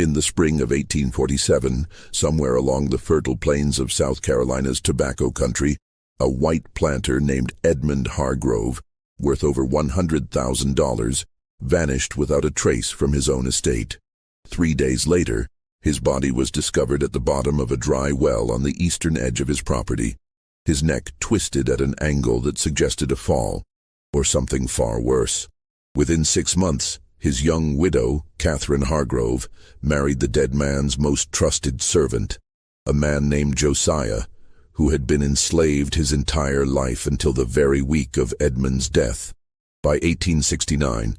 In the spring of 1847, somewhere along the fertile plains of South Carolina's tobacco country, a white planter named Edmund Hargrove, worth over $100,000, vanished without a trace from his own estate. 3 days later, his body was discovered at the bottom of a dry well on the eastern edge of his property, his neck twisted at an angle that suggested a fall, or something far worse. Within 6 months, his young widow, Catherine Hargrove, married the dead man's most trusted servant, a man named Josiah, who had been enslaved his entire life until the very week of Edmund's death. By 1869,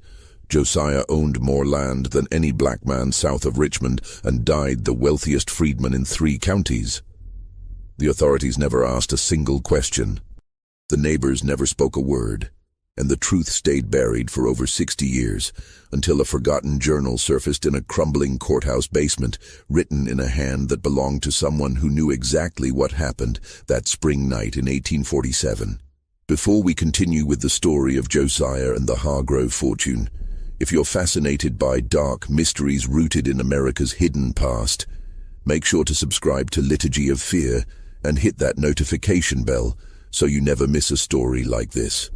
Josiah owned more land than any black man south of Richmond and died the wealthiest freedman in 3 counties. The authorities never asked a single question. The neighbors never spoke a word, and the truth stayed buried for over 60 years, until a forgotten journal surfaced in a crumbling courthouse basement, written in a hand that belonged to someone who knew exactly what happened that spring night in 1847. Before we continue with the story of Josiah and the Hargrove fortune, if you're fascinated by dark mysteries rooted in America's hidden past, make sure to subscribe to Liturgy of Fear and hit that notification bell so you never miss a story like this.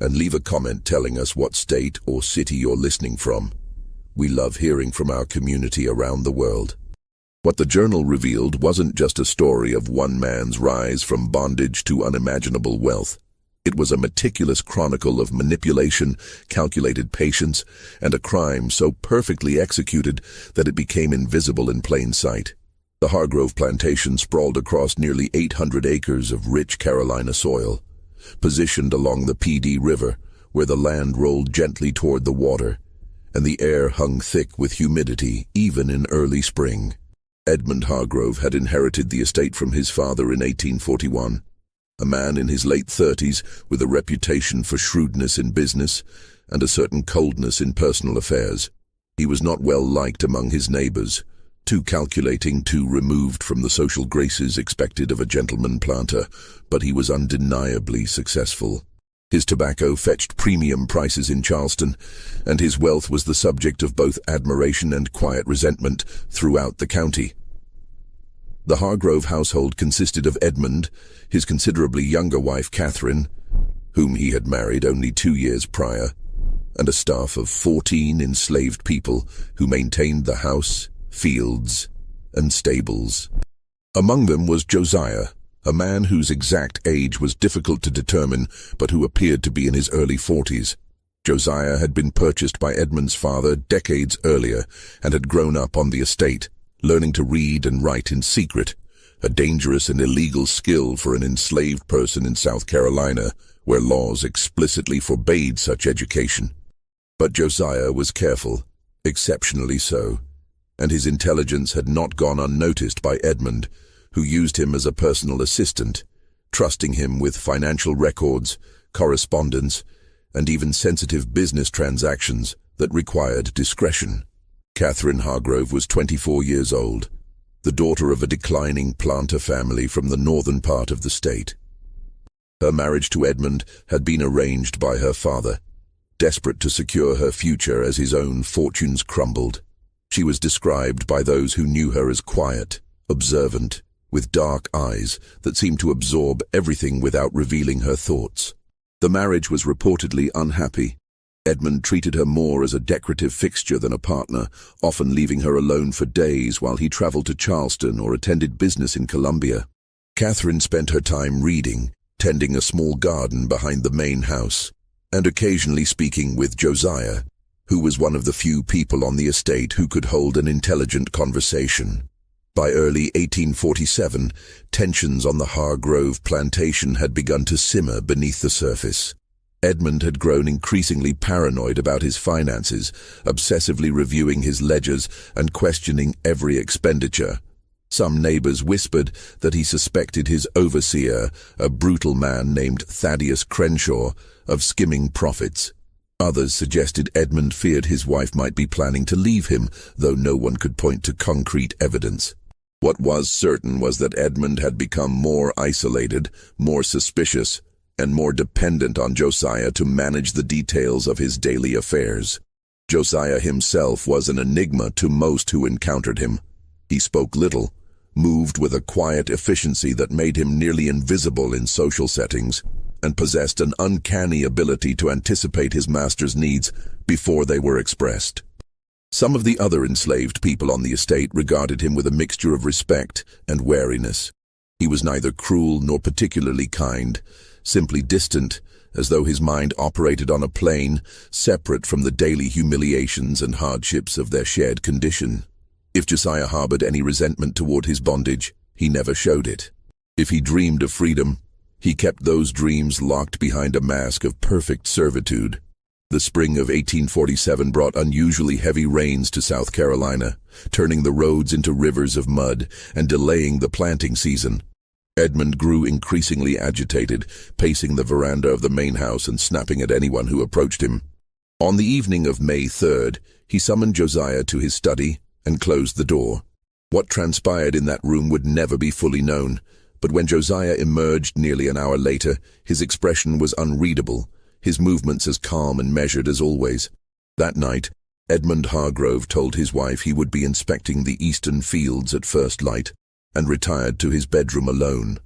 And leave a comment telling us what state or city you're listening from. We love hearing from our community around the world. What the journal revealed wasn't just a story of one man's rise from bondage to unimaginable wealth. It was a meticulous chronicle of manipulation, calculated patience, and a crime so perfectly executed that it became invisible in plain sight. The Hargrove plantation sprawled across nearly 800 acres of rich Carolina soil, positioned along the PD River, where the land rolled gently toward the water, and the air hung thick with humidity even in early spring. Edmund Hargrove had inherited the estate from his father in 1841, a man in his late 30s with a reputation for shrewdness in business and a certain coldness in personal affairs. He was not well liked among his neighbors, too calculating, too removed from the social graces expected of a gentleman planter, but he was undeniably successful. His tobacco fetched premium prices in Charleston, and his wealth was the subject of both admiration and quiet resentment throughout the county. The Hargrove household consisted of Edmund, his considerably younger wife Catherine, whom he had married only 2 years prior, and a staff of 14 enslaved people who maintained the house, fields, and stables. Among them was Josiah, a man whose exact age was difficult to determine, but who appeared to be in his early 40s. Josiah had been purchased by Edmund's father decades earlier and had grown up on the estate, learning to read and write in secret, a dangerous and illegal skill for an enslaved person in South Carolina, where laws explicitly forbade such education. But Josiah was careful, exceptionally so, and his intelligence had not gone unnoticed by Edmund, who used him as a personal assistant, trusting him with financial records, correspondence, and even sensitive business transactions that required discretion. Catherine Hargrove was 24 years old, the daughter of a declining planter family from the northern part of the state. Her marriage to Edmund had been arranged by her father, desperate to secure her future as his own fortunes crumbled. She was described by those who knew her as quiet, observant, with dark eyes that seemed to absorb everything without revealing her thoughts. The marriage was reportedly unhappy. Edmund treated her more as a decorative fixture than a partner, often leaving her alone for days while he traveled to Charleston or attended business in Columbia. Catherine spent her time reading, tending a small garden behind the main house, and occasionally speaking with Josiah, who was one of the few people on the estate who could hold an intelligent conversation. By early 1847, tensions on the Hargrove plantation had begun to simmer beneath the surface. Edmund had grown increasingly paranoid about his finances, obsessively reviewing his ledgers and questioning every expenditure. Some neighbors whispered that he suspected his overseer, a brutal man named Thaddeus Crenshaw, of skimming profits. Others suggested Edmund feared his wife might be planning to leave him, though no one could point to concrete evidence. What was certain was that Edmund had become more isolated, more suspicious, and more dependent on Josiah to manage the details of his daily affairs. Josiah himself was an enigma to most who encountered him. He spoke little, moved with a quiet efficiency that made him nearly invisible in social settings, and possessed an uncanny ability to anticipate his master's needs before they were expressed. Some of the other enslaved people on the estate regarded him with a mixture of respect and wariness. He was neither cruel nor particularly kind, simply distant, as though his mind operated on a plane separate from the daily humiliations and hardships of their shared condition. If Josiah harbored any resentment toward his bondage, he never showed it. If he dreamed of freedom, he kept those dreams locked behind a mask of perfect servitude. The spring of 1847 brought unusually heavy rains to South Carolina, turning the roads into rivers of mud and delaying the planting season. Edmund grew increasingly agitated, pacing the veranda of the main house and snapping at anyone who approached him. On the evening of May 3rd, he summoned Josiah to his study and closed the door. What transpired in that room would never be fully known, but when Josiah emerged nearly an hour later, his expression was unreadable, his movements as calm and measured as always. That night, Edmund Hargrove told his wife he would be inspecting the eastern fields at first light, and retired to his bedroom alone,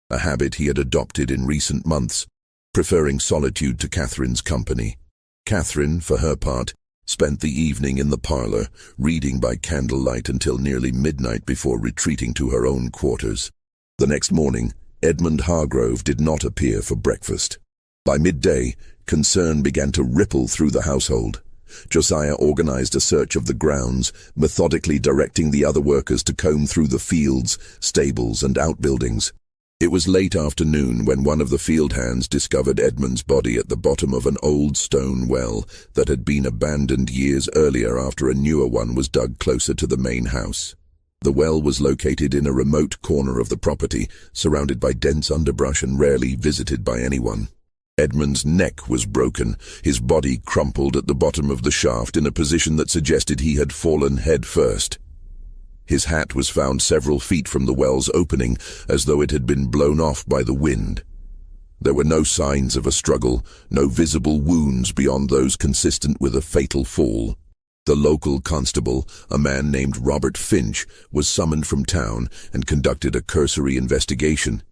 a habit he had adopted in recent months, preferring solitude to Catherine's company. Catherine, for her part, spent the evening in the parlor, reading by candlelight until nearly midnight before retreating to her own quarters. The next morning, Edmund Hargrove did not appear for breakfast. By midday, concern began to ripple through the household. Josiah organized a search of the grounds, methodically directing the other workers to comb through the fields, stables, and outbuildings. It was late afternoon when one of the field hands discovered Edmund's body at the bottom of an old stone well that had been abandoned years earlier after a newer one was dug closer to the main house. The well was located in a remote corner of the property, surrounded by dense underbrush and rarely visited by anyone. Edmund's neck was broken, his body crumpled at the bottom of the shaft in a position that suggested he had fallen head first. His hat was found several feet from the well's opening, as though it had been blown off by the wind. There were no signs of a struggle, no visible wounds beyond those consistent with a fatal fall. The local constable, a man named Robert Finch, was summoned from town and conducted a cursory investigation.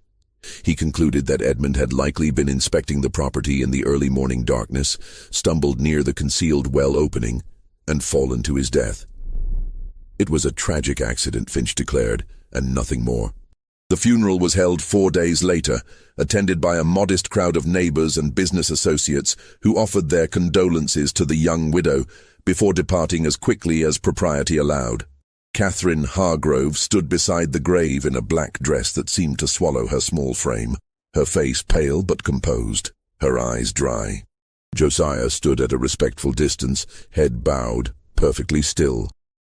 He concluded that Edmund had likely been inspecting the property in the early morning darkness, stumbled near the concealed well opening, and fallen to his death. It was a tragic accident, Finch declared, and nothing more. The funeral was held 4 days later, attended by a modest crowd of neighbors and business associates who offered their condolences to the young widow before departing as quickly as propriety allowed. Catherine Hargrove stood beside the grave in a black dress that seemed to swallow her small frame, her face pale but composed, her eyes dry. Josiah stood at a respectful distance, head bowed, perfectly still.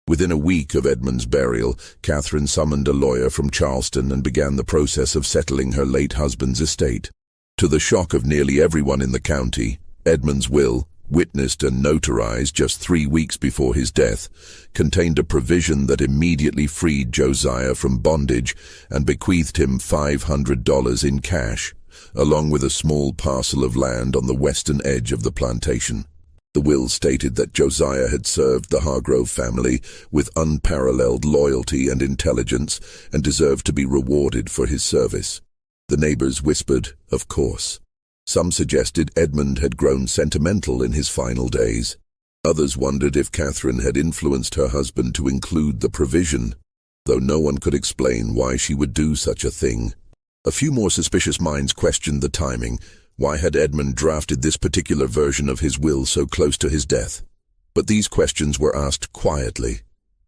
Within a week of Edmund's burial, Catherine summoned a lawyer from Charleston and began the process of settling her late husband's estate. To the shock of nearly everyone in the county, Edmund's will, witnessed and notarized just 3 weeks before his death, contained a provision that immediately freed Josiah from bondage and bequeathed him $500 in cash, along with a small parcel of land on the western edge of the plantation. The will stated that Josiah had served the Hargrove family with unparalleled loyalty and intelligence and deserved to be rewarded for his service. The neighbors whispered, of course. Some suggested Edmund had grown sentimental in his final days. Others wondered if Catherine had influenced her husband to include the provision, though no one could explain why she would do such a thing. A few more suspicious minds questioned the timing. Why had Edmund drafted this particular version of his will so close to his death? But these questions were asked quietly,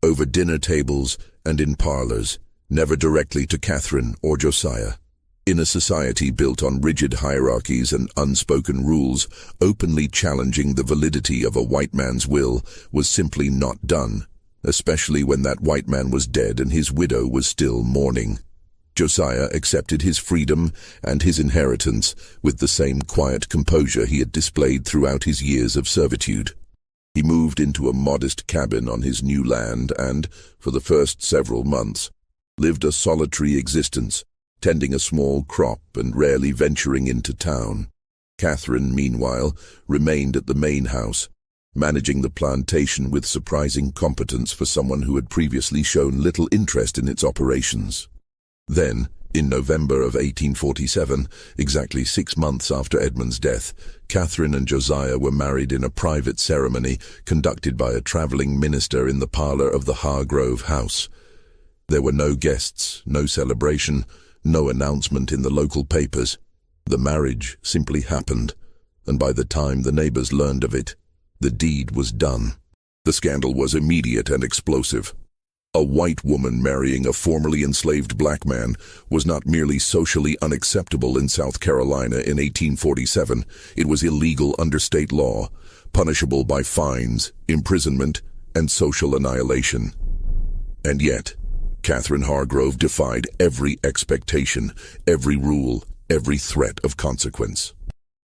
over dinner tables and in parlors, never directly to Catherine or Josiah. In a society built on rigid hierarchies and unspoken rules, openly challenging the validity of a white man's will was simply not done, especially when that white man was dead and his widow was still mourning. Josiah accepted his freedom and his inheritance with the same quiet composure he had displayed throughout his years of servitude. He moved into a modest cabin on his new land and, for the first several months, lived a solitary existence, tending a small crop and rarely venturing into town. Catherine, meanwhile, remained at the main house, managing the plantation with surprising competence for someone who had previously shown little interest in its operations. Then, in November of 1847, exactly 6 months after Edmund's death, Catherine and Josiah were married in a private ceremony conducted by a traveling minister in the parlor of the Hargrove house. There were no guests, no celebration, no announcement in the local papers. The marriage simply happened, and by the time the neighbors learned of it, the deed was done. The scandal was immediate and explosive. A white woman marrying a formerly enslaved black man was not merely socially unacceptable in South Carolina in 1847, it was illegal under state law, punishable by fines, imprisonment, and social annihilation. And yet, Catherine Hargrove defied every expectation, every rule, every threat of consequence.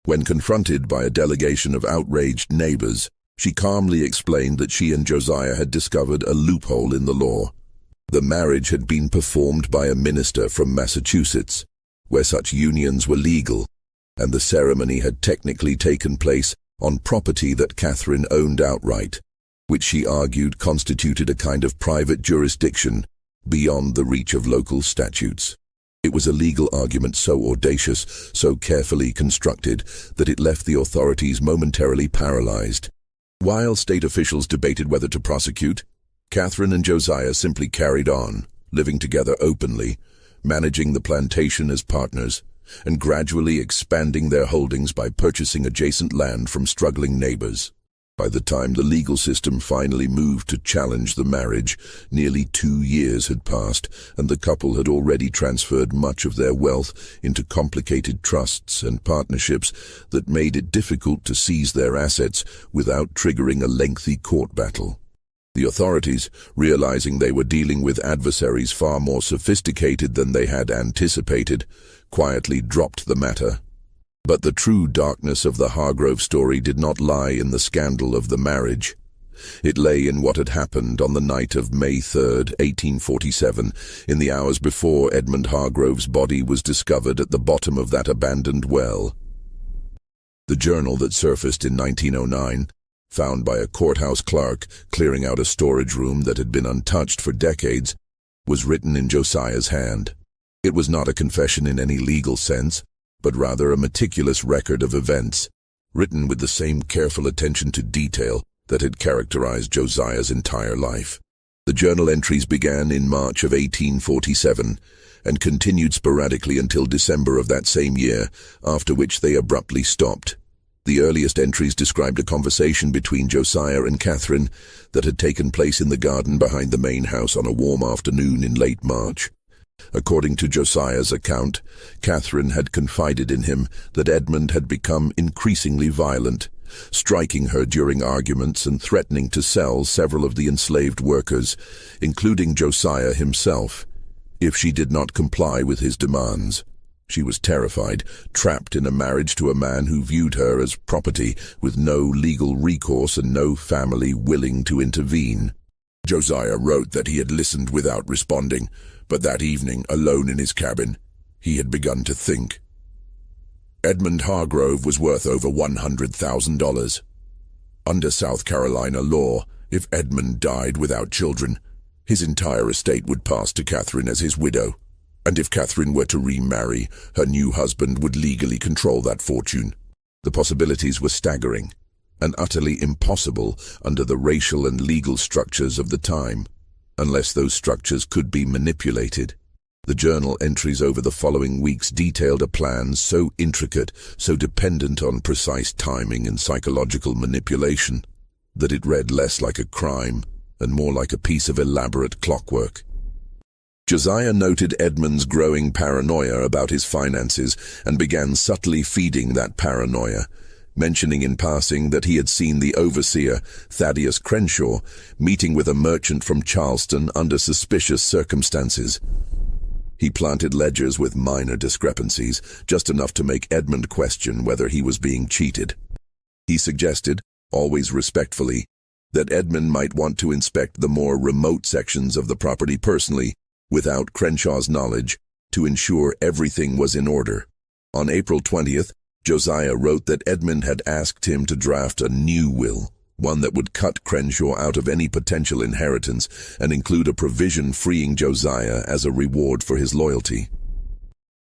When confronted by a delegation of outraged neighbors, she calmly explained that she and Josiah had discovered a loophole in the law. The marriage had been performed by a minister from Massachusetts, where such unions were legal, and the ceremony had technically taken place on property that Catherine owned outright, which she argued constituted a kind of private jurisdiction beyond the reach of local statutes. It was a legal argument so audacious, so carefully constructed, that it left the authorities momentarily paralyzed. While state officials debated whether to prosecute, Catherine and Josiah simply carried on, living together openly, managing the plantation as partners, and gradually expanding their holdings by purchasing adjacent land from struggling neighbors. By the time the legal system finally moved to challenge the marriage, nearly 2 years had passed, and the couple had already transferred much of their wealth into complicated trusts and partnerships that made it difficult to seize their assets without triggering a lengthy court battle. The authorities, realizing they were dealing with adversaries far more sophisticated than they had anticipated, quietly dropped the matter. But the true darkness of the Hargrove story did not lie in the scandal of the marriage. It lay in what had happened on the night of May 3, 1847, in the hours before Edmund Hargrove's body was discovered at the bottom of that abandoned well. The journal that surfaced in 1909, found by a courthouse clerk clearing out a storage room that had been untouched for decades, was written in Josiah's hand. It was not a confession in any legal sense, but rather a meticulous record of events, written with the same careful attention to detail that had characterized Josiah's entire life. The journal entries began in March of 1847 and continued sporadically until December of that same year, after which they abruptly stopped. The earliest entries described a conversation between Josiah and Catherine that had taken place in the garden behind the main house on a warm afternoon in late March. According to Josiah's account, Catherine had confided in him that Edmund had become increasingly violent, striking her during arguments and threatening to sell several of the enslaved workers, including Josiah himself, if she did not comply with his demands. She was terrified, trapped in a marriage to a man who viewed her as property, with no legal recourse and no family willing to intervene. Josiah wrote that he had listened without responding, but that evening, alone in his cabin, he had begun to think. Edmund Hargrove was worth over $100,000. Under South Carolina law, if Edmund died without children, his entire estate would pass to Catherine as his widow, and if Catherine were to remarry, her new husband would legally control that fortune. The possibilities were staggering and utterly impossible under the racial and legal structures of the time, unless those structures could be manipulated. The journal entries over the following weeks detailed a plan so intricate, so dependent on precise timing and psychological manipulation, that it read less like a crime and more like a piece of elaborate clockwork. Josiah noted Edmund's growing paranoia about his finances and began subtly feeding that paranoia, mentioning in passing that he had seen the overseer, Thaddeus Crenshaw, meeting with a merchant from Charleston under suspicious circumstances. He planted ledgers with minor discrepancies, just enough to make Edmund question whether he was being cheated. He suggested, always respectfully, that Edmund might want to inspect the more remote sections of the property personally, without Crenshaw's knowledge, to ensure everything was in order. On April 20th, Josiah wrote that Edmund had asked him to draft a new will, one that would cut Crenshaw out of any potential inheritance and include a provision freeing Josiah as a reward for his loyalty.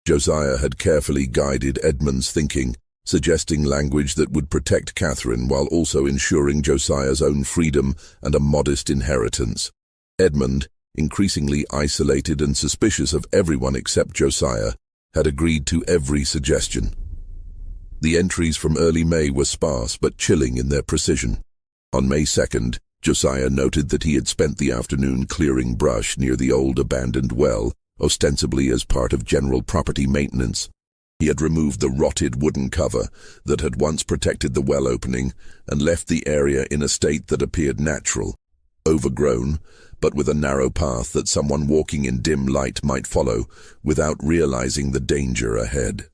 Josiah had carefully guided Edmund's thinking, suggesting language that would protect Catherine while also ensuring Josiah's own freedom and a modest inheritance. Edmund, increasingly isolated and suspicious of everyone except Josiah, had agreed to every suggestion. The entries from early May were sparse but chilling in their precision. On May 2nd, Josiah noted that he had spent the afternoon clearing brush near the old abandoned well, ostensibly as part of general property maintenance. He had removed the rotted wooden cover that had once protected the well opening and left the area in a state that appeared natural, overgrown, but with a narrow path that someone walking in dim light might follow without realizing the danger ahead.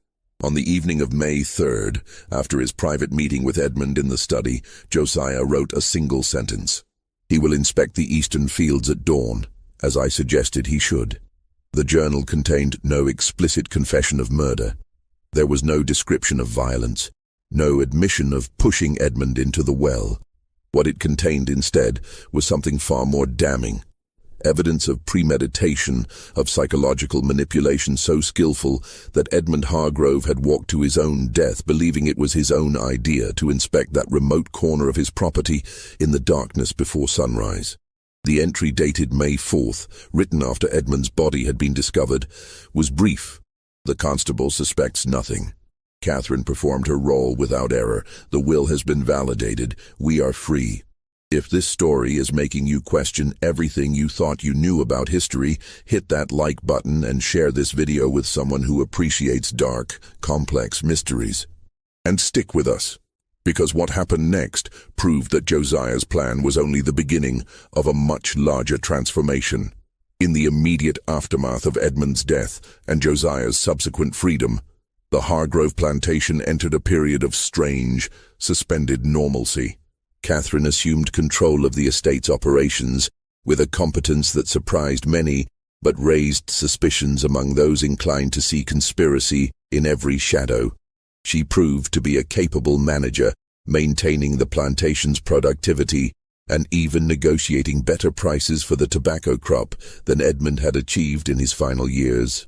On the evening of May 3rd, after his private meeting with Edmund in the study, Josiah wrote a single sentence. "He will inspect the eastern fields at dawn, as I suggested he should." The journal contained no explicit confession of murder. There was no description of violence, no admission of pushing Edmund into the well. What it contained instead was something far more damning. Evidence of premeditation, of psychological manipulation so skillful that Edmund Hargrove had walked to his own death believing it was his own idea to inspect that remote corner of his property in the darkness before sunrise. The entry dated May 4th, written after Edmund's body had been discovered, was brief. "The constable suspects nothing. Catherine performed her role without error. The will has been validated. We are free. If this story is making you question everything you thought you knew about history, hit that like button and share this video with someone who appreciates dark, complex mysteries. And stick with us, because what happened next proved that Josiah's plan was only the beginning of a much larger transformation. In the immediate aftermath of Edmund's death and Josiah's subsequent freedom, the Hargrove plantation entered a period of strange, suspended normalcy. Catherine assumed control of the estate's operations with a competence that surprised many but raised suspicions among those inclined to see conspiracy in every shadow. She proved to be a capable manager, maintaining the plantation's productivity and even negotiating better prices for the tobacco crop than Edmund had achieved in his final years.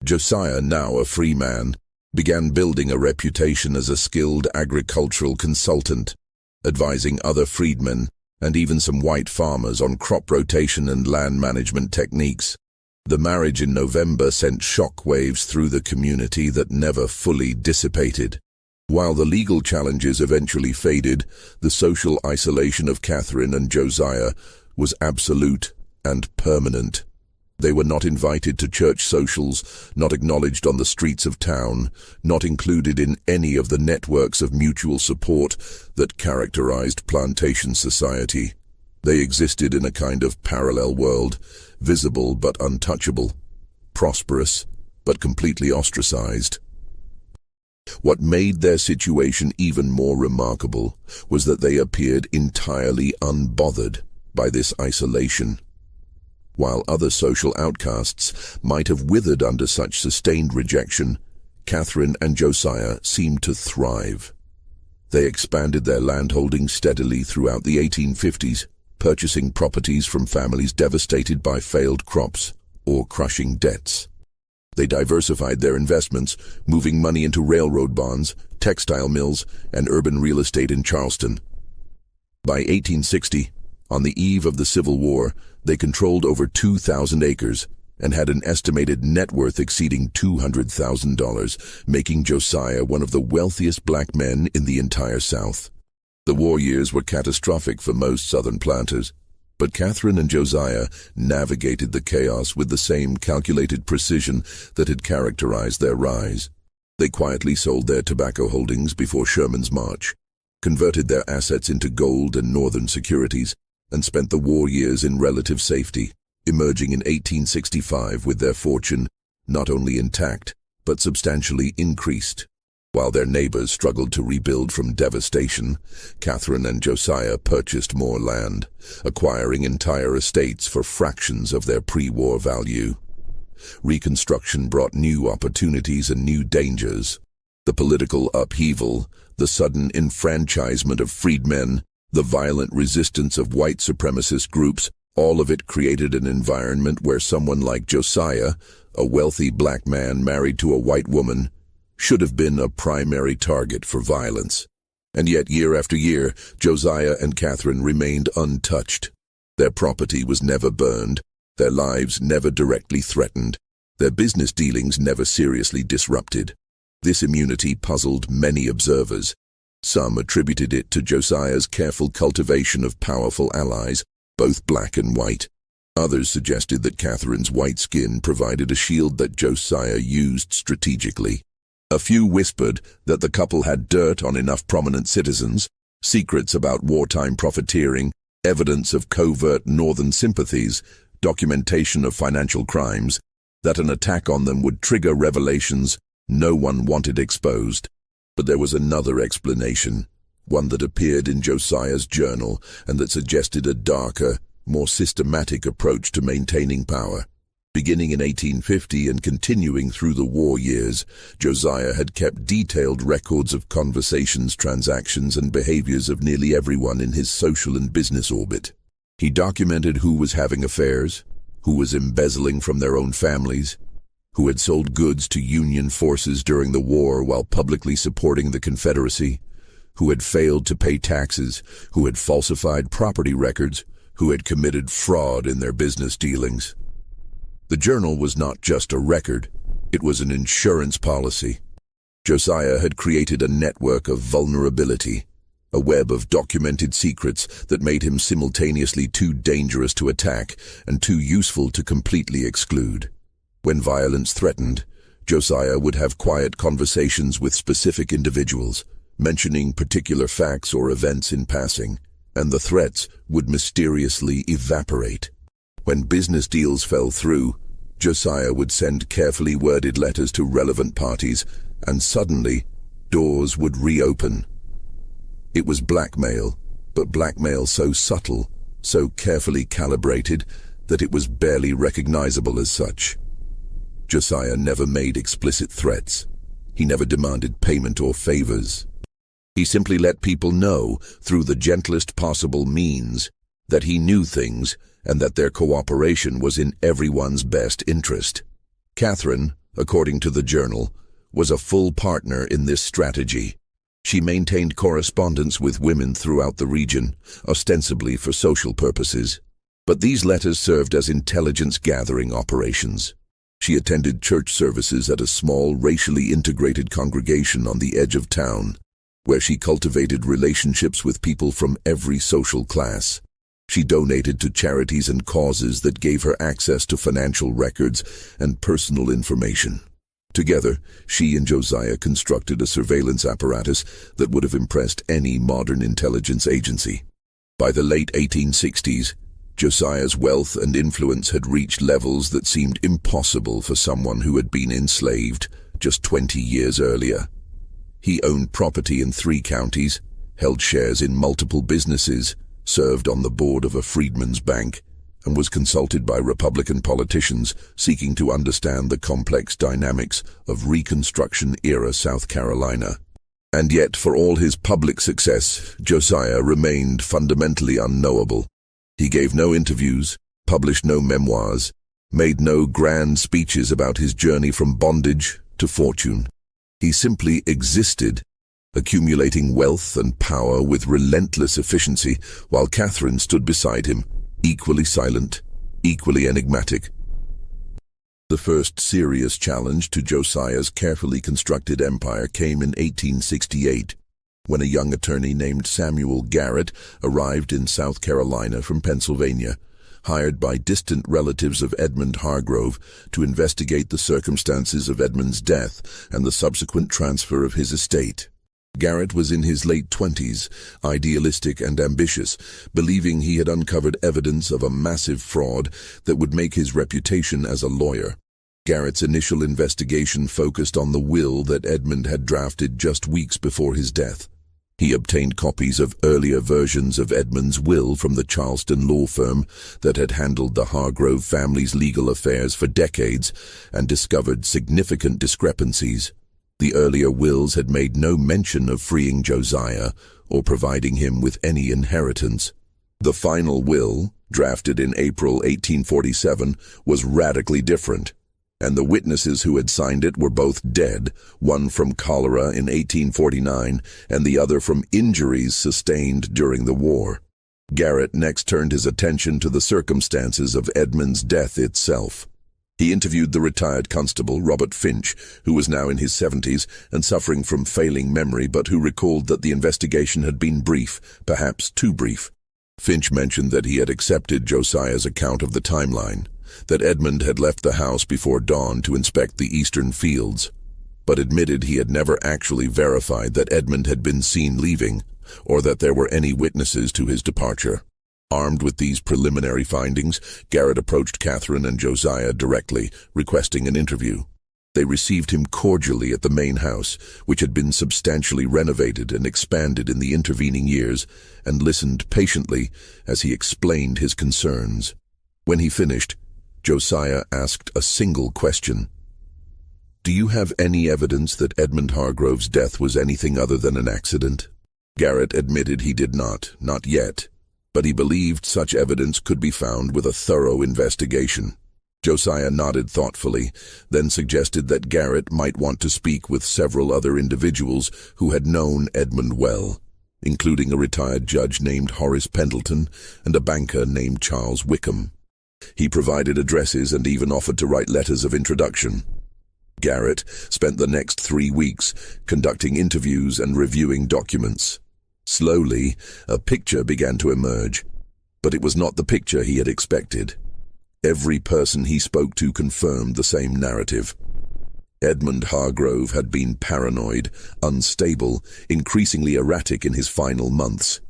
Josiah, now a free man, began building a reputation as a skilled agricultural consultant, advising other freedmen and even some white farmers on crop rotation and land management techniques. The marriage in November sent shockwaves through the community that never fully dissipated. While the legal challenges eventually faded, the social isolation of Catherine and Josiah was absolute and permanent. They were not invited to church socials, not acknowledged on the streets of town, not included in any of the networks of mutual support that characterized plantation society. They existed in a kind of parallel world, visible but untouchable, prosperous but completely ostracized. What made their situation even more remarkable was that they appeared entirely unbothered by this isolation. While other social outcasts might have withered under such sustained rejection, Catherine and Josiah seemed to thrive. They expanded their landholdings steadily throughout the 1850s, purchasing properties from families devastated by failed crops or crushing debts. They diversified their investments, moving money into railroad bonds, textile mills, and urban real estate in Charleston. By 1860, on the eve of the Civil War, they controlled over 2,000 acres and had an estimated net worth exceeding $200,000, making Josiah one of the wealthiest black men in the entire South. The war years were catastrophic for most Southern planters, but Catherine and Josiah navigated the chaos with the same calculated precision that had characterized their rise. They quietly sold their tobacco holdings before Sherman's march, converted their assets into gold and northern securities, and spent the war years in relative safety, emerging in 1865 with their fortune not only intact, but substantially increased. While their neighbors struggled to rebuild from devastation, Catherine and Josiah purchased more land, acquiring entire estates for fractions of their pre-war value. Reconstruction brought new opportunities and new dangers. The political upheaval, the sudden enfranchisement of freedmen, the violent resistance of white supremacist groups, all of it created an environment where someone like Josiah, a wealthy black man married to a white woman, should have been a primary target for violence. And yet, year after year, Josiah and Catherine remained untouched. Their property was never burned, their lives never directly threatened, their business dealings never seriously disrupted. This immunity puzzled many observers. Some attributed it to Josiah's careful cultivation of powerful allies, both black and white. Others suggested that Catherine's white skin provided a shield that Josiah used strategically. A few whispered that the couple had dirt on enough prominent citizens, secrets about wartime profiteering, evidence of covert northern sympathies, documentation of financial crimes, that an attack on them would trigger revelations no one wanted exposed. But there was another explanation, one that appeared in Josiah's journal and that suggested a darker, more systematic approach to maintaining power. Beginning in 1850 and continuing through the war years, Josiah had kept detailed records of conversations, transactions, and behaviors of nearly everyone in his social and business orbit. He documented who was having affairs, who was embezzling from their own families, who had sold goods to Union forces during the war while publicly supporting the Confederacy, who had failed to pay taxes, who had falsified property records, who had committed fraud in their business dealings. The journal was not just a record, it was an insurance policy. Josiah had created a network of vulnerability, a web of documented secrets that made him simultaneously too dangerous to attack and too useful to completely exclude. When violence threatened, Josiah would have quiet conversations with specific individuals, mentioning particular facts or events in passing, and the threats would mysteriously evaporate. When business deals fell through, Josiah would send carefully worded letters to relevant parties, and suddenly, doors would reopen. It was blackmail, but blackmail so subtle, so carefully calibrated, that it was barely recognizable as such. Josiah never made explicit threats. He never demanded payment or favors. He simply let people know, through the gentlest possible means, that he knew things and that their cooperation was in everyone's best interest. Catherine, according to the journal, was a full partner in this strategy. She maintained correspondence with women throughout the region, ostensibly for social purposes. But these letters served as intelligence-gathering operations. She attended church services at a small, racially integrated congregation on the edge of town, where she cultivated relationships with people from every social class. She donated to charities and causes that gave her access to financial records and personal information. Together, she and Josiah constructed a surveillance apparatus that would have impressed any modern intelligence agency. By the late 1860s, Josiah's wealth and influence had reached levels that seemed impossible for someone who had been enslaved just 20 years earlier. He owned property in 3 counties, held shares in multiple businesses, served on the board of a freedmen's bank, and was consulted by Republican politicians seeking to understand the complex dynamics of Reconstruction-era South Carolina. And yet, for all his public success, Josiah remained fundamentally unknowable. He gave no interviews, published no memoirs, made no grand speeches about his journey from bondage to fortune. He simply existed, accumulating wealth and power with relentless efficiency, while Catherine stood beside him, equally silent, equally enigmatic. The first serious challenge to Josiah's carefully constructed empire came in 1868, when a young attorney named Samuel Garrett arrived in South Carolina from Pennsylvania, hired by distant relatives of Edmund Hargrove to investigate the circumstances of Edmund's death and the subsequent transfer of his estate. Garrett was in his late 20s, idealistic and ambitious, believing he had uncovered evidence of a massive fraud that would make his reputation as a lawyer. Garrett's initial investigation focused on the will that Edmund had drafted just weeks before his death. He obtained copies of earlier versions of Edmund's will from the Charleston law firm that had handled the Hargrove family's legal affairs for decades and discovered significant discrepancies. The earlier wills had made no mention of freeing Josiah or providing him with any inheritance. The final will, drafted in April 1847, was radically different, and the witnesses who had signed it were both dead, one from cholera in 1849 and the other from injuries sustained during the war. Garrett next turned his attention to the circumstances of Edmund's death itself. He interviewed the retired constable, Robert Finch, who was now in his 70s and suffering from failing memory, but who recalled that the investigation had been brief, perhaps too brief. Finch mentioned that he had accepted Josiah's account of the timeline, that Edmund had left the house before dawn to inspect the eastern fields, but admitted he had never actually verified that Edmund had been seen leaving, or that there were any witnesses to his departure. Armed with these preliminary findings, Garrett approached Catherine and Josiah directly, requesting an interview. They received him cordially at the main house, which had been substantially renovated and expanded in the intervening years, and listened patiently as he explained his concerns. When he finished, Josiah asked a single question. "Do you have any evidence that Edmund Hargrove's death was anything other than an accident?" Garrett admitted he did not yet, but he believed such evidence could be found with a thorough investigation. Josiah nodded thoughtfully, then suggested that Garrett might want to speak with several other individuals who had known Edmund well, including a retired judge named Horace Pendleton and a banker named Charles Wickham. He provided addresses and even offered to write letters of introduction. Garrett spent the next 3 weeks conducting interviews and reviewing documents. Slowly, a picture began to emerge, but it was not the picture he had expected. Every person he spoke to confirmed the same narrative. Edmund Hargrove had been paranoid, unstable, increasingly erratic in his final months.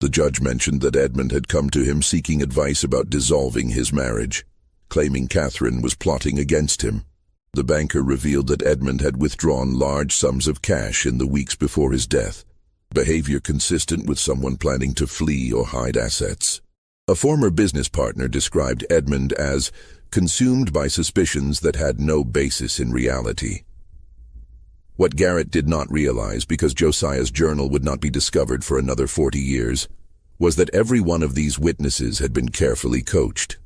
The judge mentioned that Edmund had come to him seeking advice about dissolving his marriage, claiming Catherine was plotting against him. The banker revealed that Edmund had withdrawn large sums of cash in the weeks before his death, behavior consistent with someone planning to flee or hide assets. A former business partner described Edmund as consumed by suspicions that had no basis in reality. What Garrett did not realize, because Josiah's journal would not be discovered for another 40 years, was that every one of these witnesses had been carefully coached.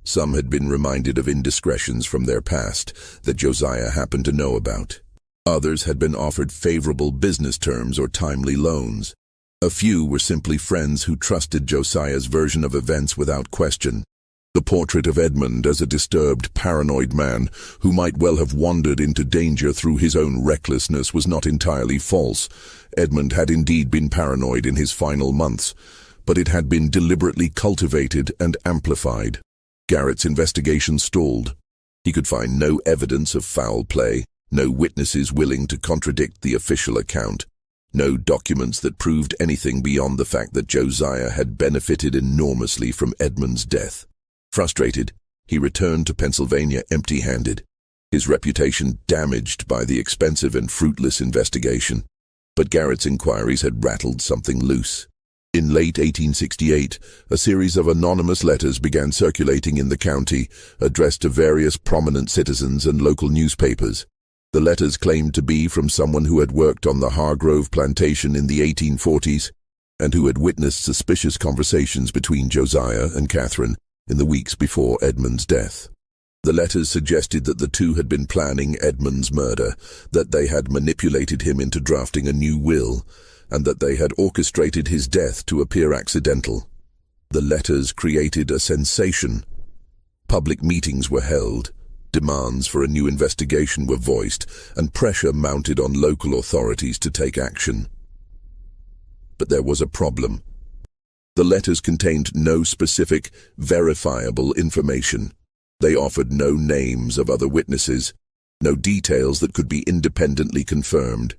Some had been reminded of indiscretions from their past that Josiah happened to know about. Others had been offered favorable business terms or timely loans. A few were simply friends who trusted Josiah's version of events without question. The portrait of Edmund as a disturbed, paranoid man who might well have wandered into danger through his own recklessness was not entirely false. Edmund had indeed been paranoid in his final months, but it had been deliberately cultivated and amplified. Garrett's investigation stalled. He could find no evidence of foul play, no witnesses willing to contradict the official account, no documents that proved anything beyond the fact that Josiah had benefited enormously from Edmund's death. Frustrated, he returned to Pennsylvania empty-handed, his reputation damaged by the expensive and fruitless investigation. But Garrett's inquiries had rattled something loose. In late 1868, a series of anonymous letters began circulating in the county, addressed to various prominent citizens and local newspapers. The letters claimed to be from someone who had worked on the Hargrove plantation in the 1840s and who had witnessed suspicious conversations between Josiah and Catherine in the weeks before Edmund's death. The letters suggested that the two had been planning Edmund's murder, that they had manipulated him into drafting a new will, and that they had orchestrated his death to appear accidental. The letters created a sensation. Public meetings were held. Demands for a new investigation were voiced, and pressure mounted on local authorities to take action. But there was a problem. The letters contained no specific, verifiable information. They offered no names of other witnesses, no details that could be independently confirmed,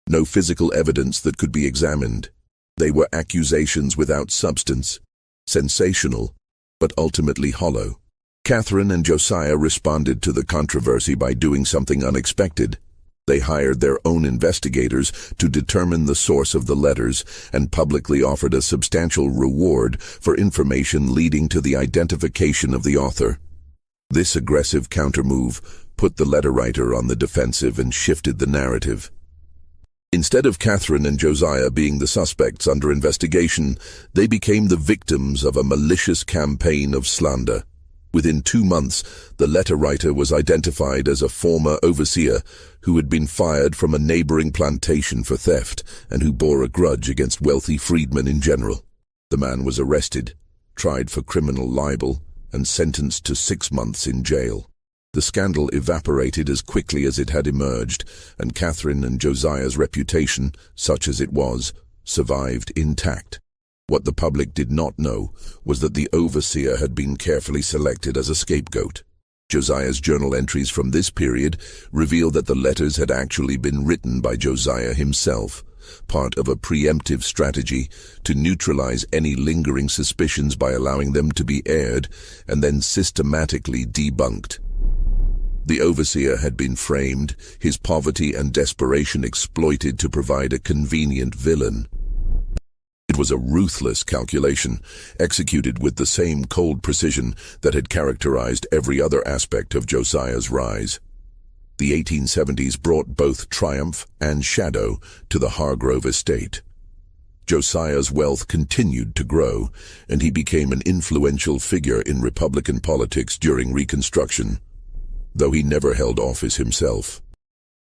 no physical evidence that could be examined. They were accusations without substance, sensational, but ultimately hollow. Catherine and Josiah responded to the controversy by doing something unexpected. They hired their own investigators to determine the source of the letters and publicly offered a substantial reward for information leading to the identification of the author. This aggressive countermove put the letter writer on the defensive and shifted the narrative. Instead of Catherine and Josiah being the suspects under investigation, they became the victims of a malicious campaign of slander. Within 2 months, the letter writer was identified as a former overseer who had been fired from a neighboring plantation for theft and who bore a grudge against wealthy freedmen in general. The man was arrested, tried for criminal libel, and sentenced to 6 months in jail. The scandal evaporated as quickly as it had emerged, and Catherine and Josiah's reputation, such as it was, survived intact. What the public did not know was that the overseer had been carefully selected as a scapegoat. Josiah's journal entries from this period reveal that the letters had actually been written by Josiah himself, part of a preemptive strategy to neutralize any lingering suspicions by allowing them to be aired and then systematically debunked. The overseer had been framed, his poverty and desperation exploited to provide a convenient villain. It was a ruthless calculation, executed with the same cold precision that had characterized every other aspect of Josiah's rise. The 1870s brought both triumph and shadow to the Hargrove estate. Josiah's wealth continued to grow, and he became an influential figure in Republican politics during Reconstruction. Though he never held office himself,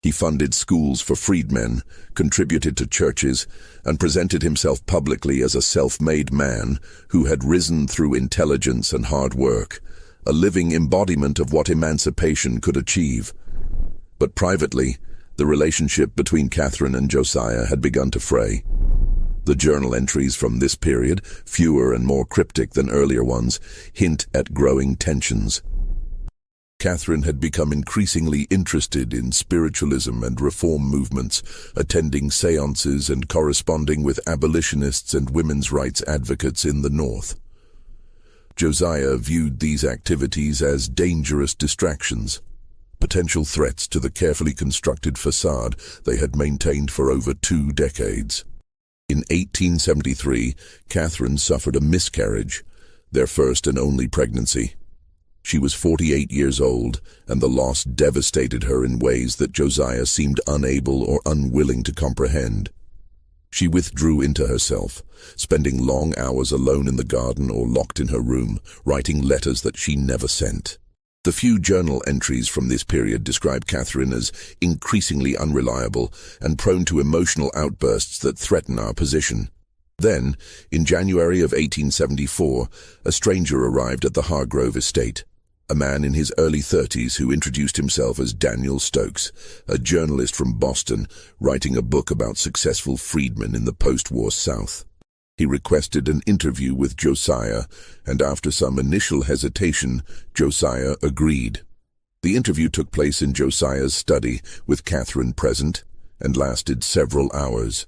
he funded schools for freedmen, contributed to churches, and presented himself publicly as a self-made man who had risen through intelligence and hard work, a living embodiment of what emancipation could achieve. But privately, the relationship between Catherine and Josiah had begun to fray. The journal entries from this period, fewer and more cryptic than earlier ones, hint at growing tensions. Catherine had become increasingly interested in spiritualism and reform movements, attending seances and corresponding with abolitionists and women's rights advocates in the North. Josiah viewed these activities as dangerous distractions, potential threats to the carefully constructed facade they had maintained for over 2 decades. In 1873, Catherine suffered a miscarriage, their first and only pregnancy. She was 48 years old, and the loss devastated her in ways that Josiah seemed unable or unwilling to comprehend. She withdrew into herself, spending long hours alone in the garden or locked in her room, writing letters that she never sent. The few journal entries from this period describe Catherine as increasingly unreliable and prone to emotional outbursts that threaten our position. Then, in January of 1874, a stranger arrived at the Hargrove estate. A man in his early 30s who introduced himself as Daniel Stokes, a journalist from Boston, writing a book about successful freedmen in the post-war South. He requested an interview with Josiah, and after some initial hesitation, Josiah agreed. The interview took place in Josiah's study, with Catherine present, and lasted several hours.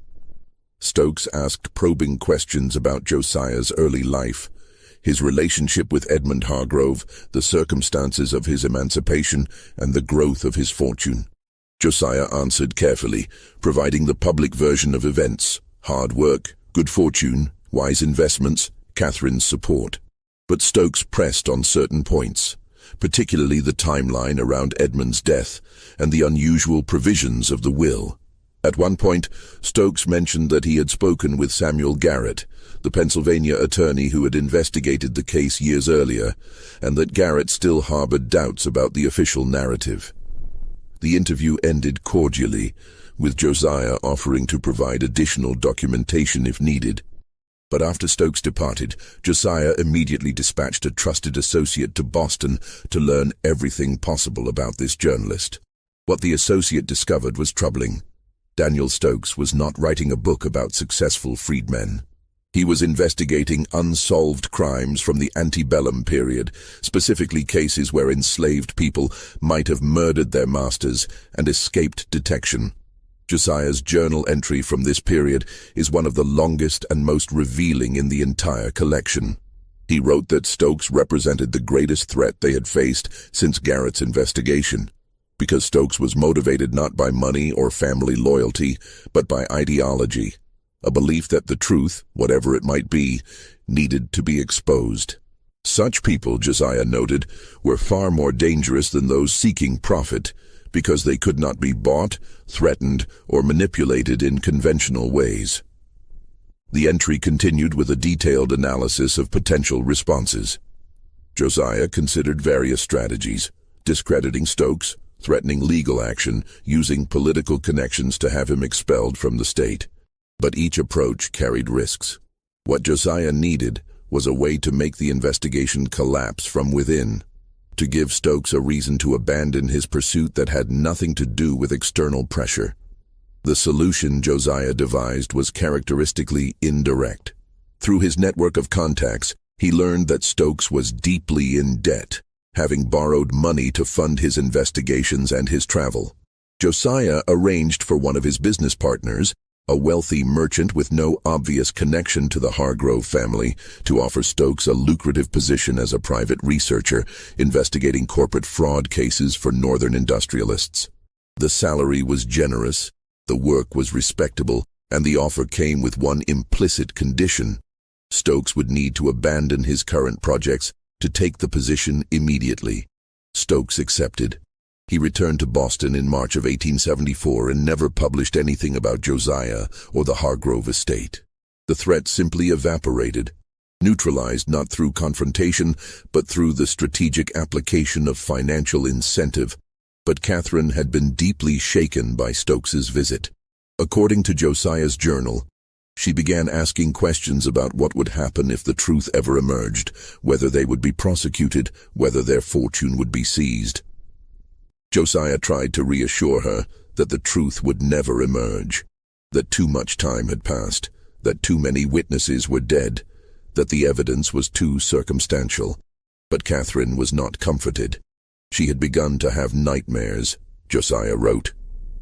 Stokes asked probing questions about Josiah's early life, his relationship with Edmund Hargrove, the circumstances of his emancipation, and the growth of his fortune. Josiah answered carefully, providing the public version of events: hard work, good fortune, wise investments, Catherine's support. But Stokes pressed on certain points, particularly the timeline around Edmund's death and the unusual provisions of the will. At one point, Stokes mentioned that he had spoken with Samuel Garrett, the Pennsylvania attorney who had investigated the case years earlier, and that Garrett still harbored doubts about the official narrative. The interview ended cordially, with Josiah offering to provide additional documentation if needed. But after Stokes departed, Josiah immediately dispatched a trusted associate to Boston to learn everything possible about this journalist. What the associate discovered was troubling. Daniel Stokes was not writing a book about successful freedmen. He was investigating unsolved crimes from the antebellum period, specifically cases where enslaved people might have murdered their masters and escaped detection. Josiah's journal entry from this period is one of the longest and most revealing in the entire collection. He wrote that Stokes represented the greatest threat they had faced since Garrett's investigation, because Stokes was motivated not by money or family loyalty, but by ideology, a belief that the truth, whatever it might be, needed to be exposed. Such people, Josiah noted, were far more dangerous than those seeking profit, because they could not be bought, threatened, or manipulated in conventional ways. The entry continued with a detailed analysis of potential responses. Josiah considered various strategies: discrediting Stokes, threatening legal action, using political connections to have him expelled from the state. But each approach carried risks. What Josiah needed was a way to make the investigation collapse from within, to give Stokes a reason to abandon his pursuit that had nothing to do with external pressure. The solution Josiah devised was characteristically indirect. Through his network of contacts, he learned that Stokes was deeply in debt, having borrowed money to fund his investigations and his travel. Josiah arranged for one of his business partners, a wealthy merchant with no obvious connection to the Hargrove family, to offer Stokes a lucrative position as a private researcher, investigating corporate fraud cases for northern industrialists. The salary was generous, the work was respectable, and the offer came with one implicit condition: Stokes would need to abandon his current projects to take the position immediately. Stokes accepted. He returned to Boston in March of 1874 and never published anything about Josiah or the Hargrove estate. The threat simply evaporated, neutralized not through confrontation, but through the strategic application of financial incentive. But Catherine had been deeply shaken by Stokes's visit. According to Josiah's journal, she began asking questions about what would happen if the truth ever emerged, whether they would be prosecuted, whether their fortune would be seized. Josiah tried to reassure her that the truth would never emerge, that too much time had passed, that too many witnesses were dead, that the evidence was too circumstantial. But Catherine was not comforted. She had begun to have nightmares, Josiah wrote,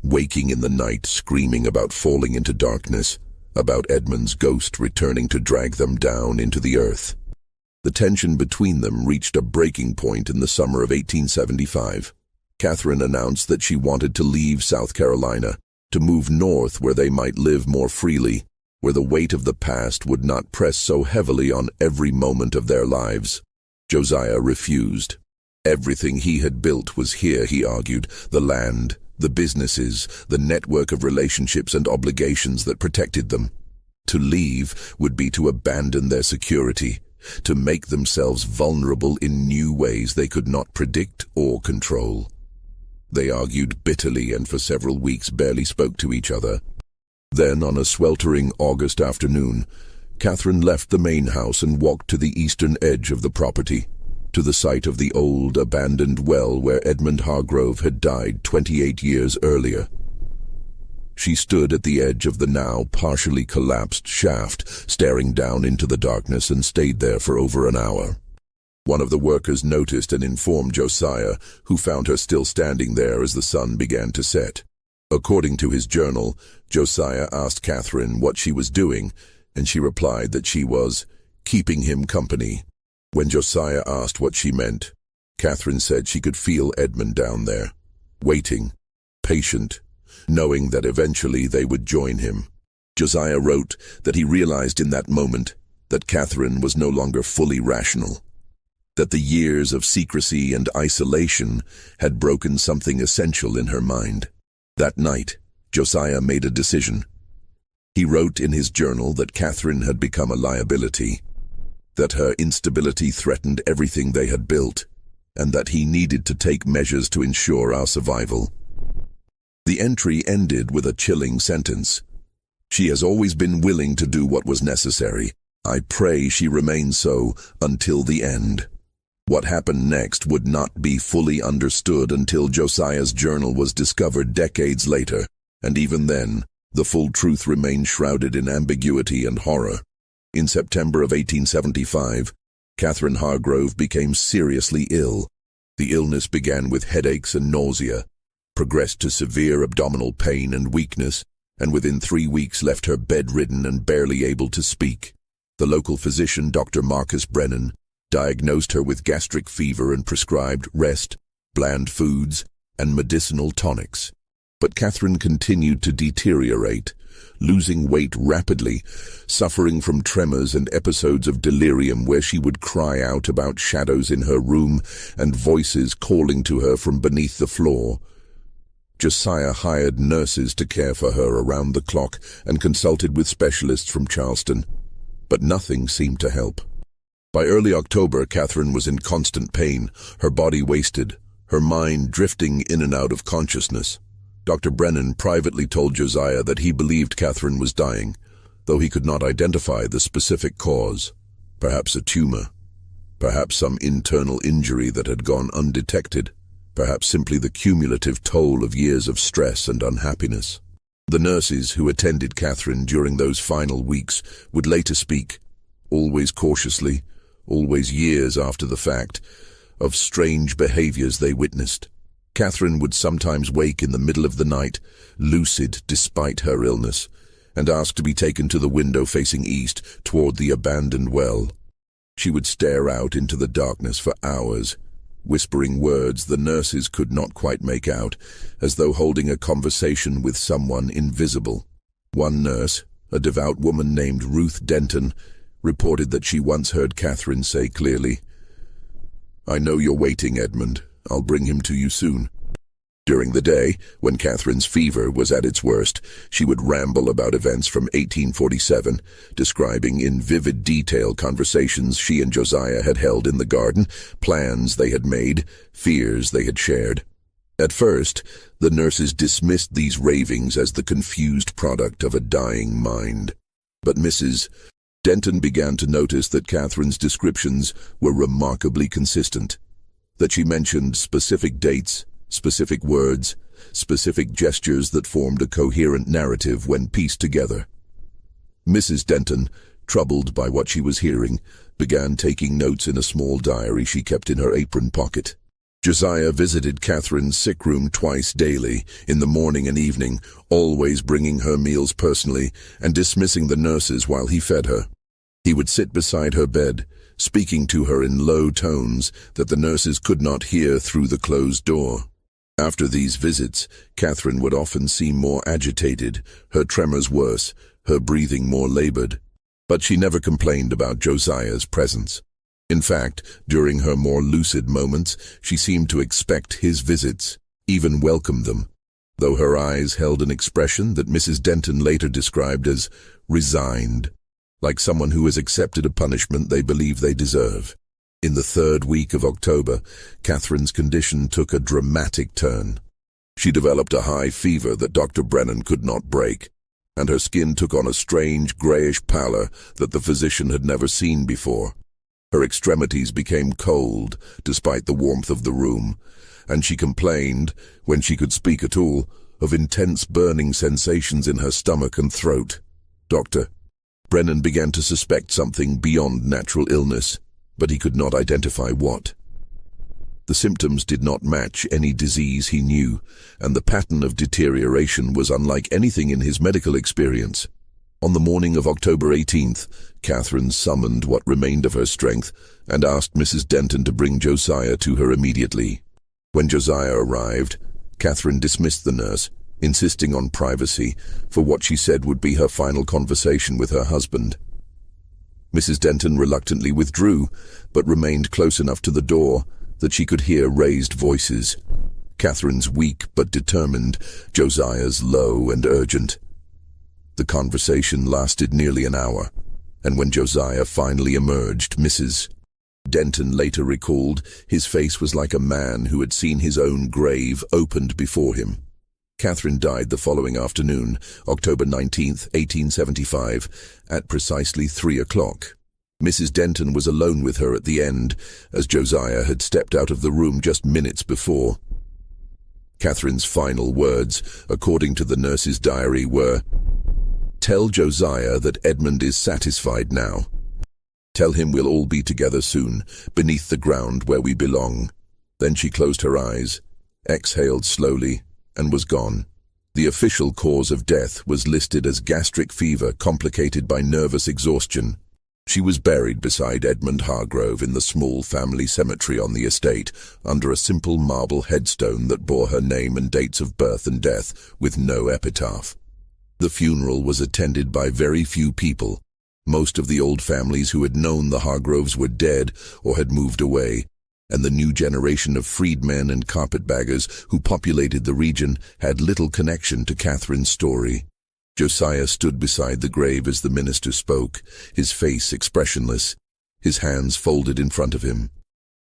waking in the night screaming about falling into darkness, about Edmund's ghost returning to drag them down into the earth. The tension between them reached a breaking point in the summer of 1875. Catherine announced that she wanted to leave South Carolina, to move north where they might live more freely, where the weight of the past would not press so heavily on every moment of their lives. Josiah refused. Everything he had built was here, he argued: the land, the businesses, the network of relationships and obligations that protected them. To leave would be to abandon their security, to make themselves vulnerable in new ways they could not predict or control. They argued bitterly and for several weeks barely spoke to each other. Then, on a sweltering August afternoon, Catherine left the main house and walked to the eastern edge of the property, to the site of the old, abandoned well where Edmund Hargrove had died 28 years earlier. She stood at the edge of the now partially collapsed shaft, staring down into the darkness, and stayed there for over an hour. One of the workers noticed and informed Josiah, who found her still standing there as the sun began to set. According to his journal, Josiah asked Catherine what she was doing, and she replied that she was keeping him company. When Josiah asked what she meant, Catherine said she could feel Edmund down there, waiting, patient, knowing that eventually they would join him. Josiah wrote that he realized in that moment that Catherine was no longer fully rational, that the years of secrecy and isolation had broken something essential in her mind. That night, Josiah made a decision. He wrote in his journal that Catherine had become a liability, that her instability threatened everything they had built, and that he needed to take measures to ensure our survival. The entry ended with a chilling sentence: "She has always been willing to do what was necessary. I pray she remains so until the end." What happened next would not be fully understood until Josiah's journal was discovered decades later, and even then, the full truth remained shrouded in ambiguity and horror. In September of 1875, Catherine Hargrove became seriously ill. The illness began with headaches and nausea, progressed to severe abdominal pain and weakness, and within 3 weeks left her bedridden and barely able to speak. The local physician, Dr. Marcus Brennan, diagnosed her with gastric fever and prescribed rest, bland foods, and medicinal tonics. But Catherine continued to deteriorate, losing weight rapidly, suffering from tremors and episodes of delirium where she would cry out about shadows in her room and voices calling to her from beneath the floor. Josiah hired nurses to care for her around the clock and consulted with specialists from Charleston, but nothing seemed to help. By early October, Catherine was in constant pain, her body wasted, her mind drifting in and out of consciousness. Dr. Brennan privately told Josiah that he believed Catherine was dying, though he could not identify the specific cause. Perhaps a tumor, perhaps some internal injury that had gone undetected, perhaps simply the cumulative toll of years of stress and unhappiness. The nurses who attended Catherine during those final weeks would later speak, always cautiously, always years after the fact, of strange behaviors they witnessed. Catherine would sometimes wake in the middle of the night, lucid despite her illness, and ask to be taken to the window facing east toward the abandoned well. She would stare out into the darkness for hours, whispering words the nurses could not quite make out, as though holding a conversation with someone invisible. One nurse, a devout woman named Ruth Denton, reported that she once heard Catherine say clearly, "I know you're waiting, Edmund. I'll bring him to you soon." During the day, when Catherine's fever was at its worst, she would ramble about events from 1847, describing in vivid detail conversations she and Josiah had held in the garden, plans they had made, fears they had shared. At first, the nurses dismissed these ravings as the confused product of a dying mind. But Mrs. Denton began to notice that Catherine's descriptions were remarkably consistent, that she mentioned specific dates, specific words, specific gestures that formed a coherent narrative when pieced together. Mrs. Denton, troubled by what she was hearing, began taking notes in a small diary she kept in her apron pocket. Josiah visited Catherine's sick room twice daily, in the morning and evening, always bringing her meals personally and dismissing the nurses while he fed her. He would sit beside her bed, speaking to her in low tones that the nurses could not hear through the closed door. After these visits, Catherine would often seem more agitated, her tremors worse, her breathing more labored. But she never complained about Josiah's presence. In fact, during her more lucid moments, she seemed to expect his visits, even welcome them, though her eyes held an expression that Mrs. Denton later described as resigned, like someone who has accepted a punishment they believe they deserve. In the third week of October, Catherine's condition took a dramatic turn. She developed a high fever that Dr. Brennan could not break, and her skin took on a strange grayish pallor that the physician had never seen before. Her extremities became cold, despite the warmth of the room, and she complained, when she could speak at all, of intense burning sensations in her stomach and throat. Dr. Brennan began to suspect something beyond natural illness, but he could not identify what. The symptoms did not match any disease he knew, and the pattern of deterioration was unlike anything in his medical experience. On the morning of October 18th, Catherine summoned what remained of her strength and asked Mrs. Denton to bring Josiah to her immediately. When Josiah arrived, Catherine dismissed the nurse, insisting on privacy for what she said would be her final conversation with her husband. Mrs. Denton reluctantly withdrew, but remained close enough to the door that she could hear raised voices. Catherine's weak but determined, Josiah's low and urgent. The conversation lasted nearly an hour, and when Josiah finally emerged, Mrs. Denton later recalled his face was like a man who had seen his own grave opened before him. Catherine died the following afternoon, October 19th, 1875, at precisely 3 o'clock. Mrs. Denton was alone with her at the end, as Josiah had stepped out of the room just minutes before. Catherine's final words, according to the nurse's diary, were, "Tell Josiah that Edmund is satisfied now. Tell him we'll all be together soon, beneath the ground where we belong." Then she closed her eyes, exhaled slowly, and was gone. The official cause of death was listed as gastric fever complicated by nervous exhaustion. She was buried beside Edmund Hargrove in the small family cemetery on the estate, under a simple marble headstone that bore her name and dates of birth and death, with no epitaph. The funeral was attended by very few people. Most of the old families who had known the Hargroves were dead or had moved away, and the new generation of freedmen and carpetbaggers who populated the region had little connection to Catherine's story. Josiah stood beside the grave as the minister spoke, his face expressionless, his hands folded in front of him.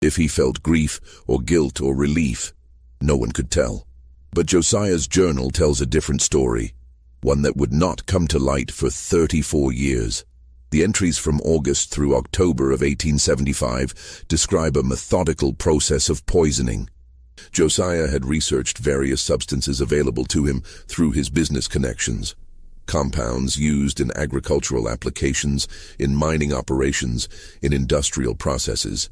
If he felt grief or guilt or relief, no one could tell. But Josiah's journal tells a different story, one that would not come to light for 34 years. The entries from August through October of 1875 describe a methodical process of poisoning. Josiah had researched various substances available to him through his business connections. Compounds used in agricultural applications, in mining operations, in industrial processes.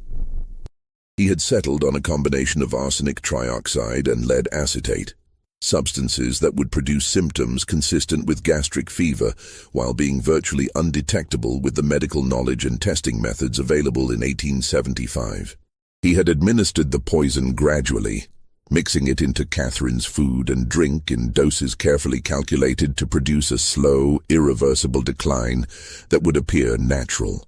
He had settled on a combination of arsenic trioxide and lead acetate, substances that would produce symptoms consistent with gastric fever while being virtually undetectable with the medical knowledge and testing methods available in 1875. He had administered the poison gradually, mixing it into Catherine's food and drink in doses carefully calculated to produce a slow, irreversible decline that would appear natural.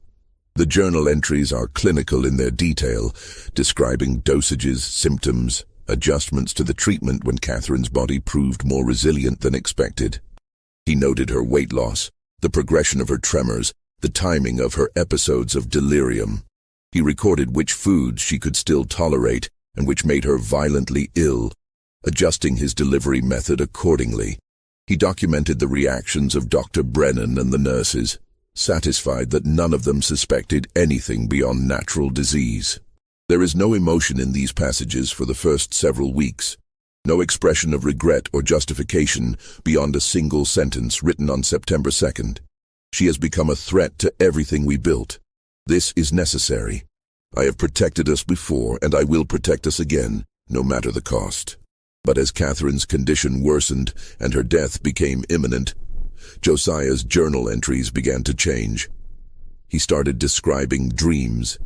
The journal entries are clinical in their detail, describing dosages, symptoms, adjustments to the treatment when Catherine's body proved more resilient than expected. He noted her weight loss, the progression of her tremors, the timing of her episodes of delirium. He recorded which foods she could still tolerate and which made her violently ill, adjusting his delivery method accordingly. He documented the reactions of Dr. Brennan and the nurses, satisfied that none of them suspected anything beyond natural disease. There is no emotion in these passages for the first several weeks, no expression of regret or justification beyond a single sentence written on September 2nd. She has become a threat to everything we built. This is necessary. I have protected us before, and I will protect us again, no matter the cost. But as Catherine's condition worsened and her death became imminent, Josiah's journal entries began to change. He started describing dreams,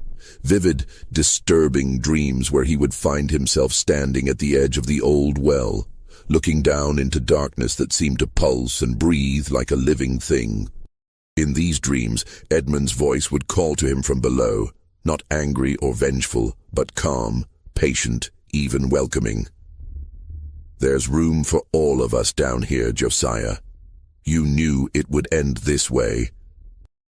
vivid, disturbing dreams where he would find himself standing at the edge of the old well, looking down into darkness that seemed to pulse and breathe like a living thing. In these dreams, Edmund's voice would call to him from below, not angry or vengeful, but calm, patient, even welcoming. "There's room for all of us down here, Josiah. You knew it would end this way."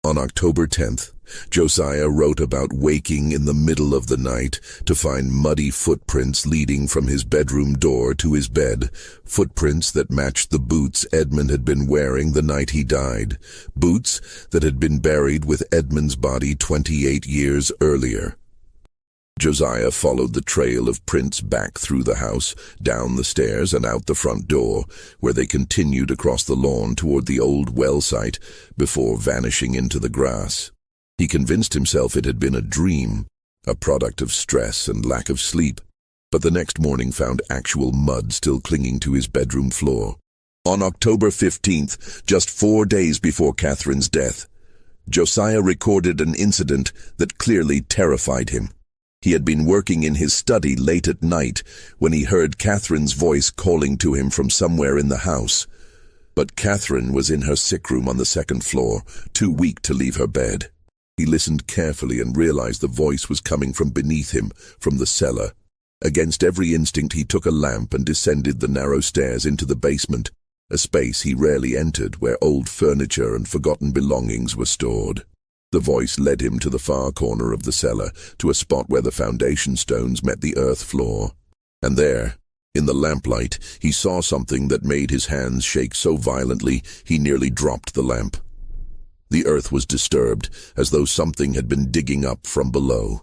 On October 10th, Josiah wrote about waking in the middle of the night to find muddy footprints leading from his bedroom door to his bed, footprints that matched the boots Edmund had been wearing the night he died, boots that had been buried with Edmund's body 28 years earlier. Josiah followed the trail of prints back through the house, down the stairs and out the front door, where they continued across the lawn toward the old well site before vanishing into the grass. He convinced himself it had been a dream, a product of stress and lack of sleep, but the next morning found actual mud still clinging to his bedroom floor. On October 15th, just 4 days before Catherine's death, Josiah recorded an incident that clearly terrified him. He had been working in his study late at night when he heard Catherine's voice calling to him from somewhere in the house. But Catherine was in her sick room on the second floor, too weak to leave her bed. He listened carefully and realized the voice was coming from beneath him, from the cellar. Against every instinct, he took a lamp and descended the narrow stairs into the basement, a space he rarely entered where old furniture and forgotten belongings were stored. The voice led him to the far corner of the cellar, to a spot where the foundation stones met the earth floor. And there, in the lamplight, he saw something that made his hands shake so violently he nearly dropped the lamp. The earth was disturbed, as though something had been digging up from below.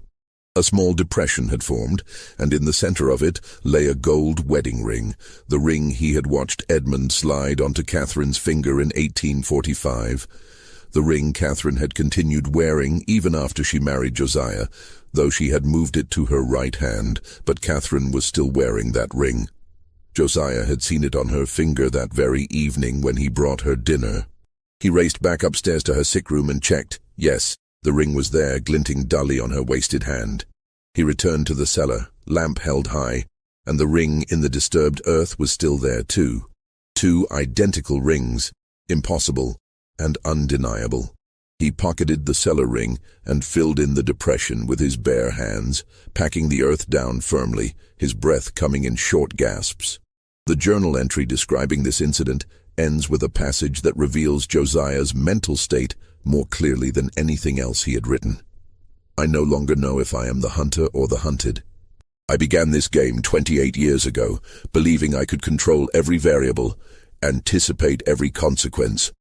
A small depression had formed, and in the center of it lay a gold wedding ring, the ring he had watched Edmund slide onto Catherine's finger in 1845. The ring Catherine had continued wearing even after she married Josiah, though she had moved it to her right hand, but Catherine was still wearing that ring. Josiah had seen it on her finger that very evening when he brought her dinner. He raced back upstairs to her sick room and checked. Yes, the ring was there, glinting dully on her wasted hand. He returned to the cellar, lamp held high, and the ring in the disturbed earth was still there too. 2 identical rings, impossible, and undeniable. He pocketed the cellar ring and filled in the depression with his bare hands, packing the earth down firmly, his breath coming in short gasps. The journal entry describing this incident ends with a passage that reveals Josiah's mental state more clearly than anything else he had written. I no longer know if I am the hunter or the hunted. I began this game 28 years ago, believing I could control every variable, anticipate every consequence.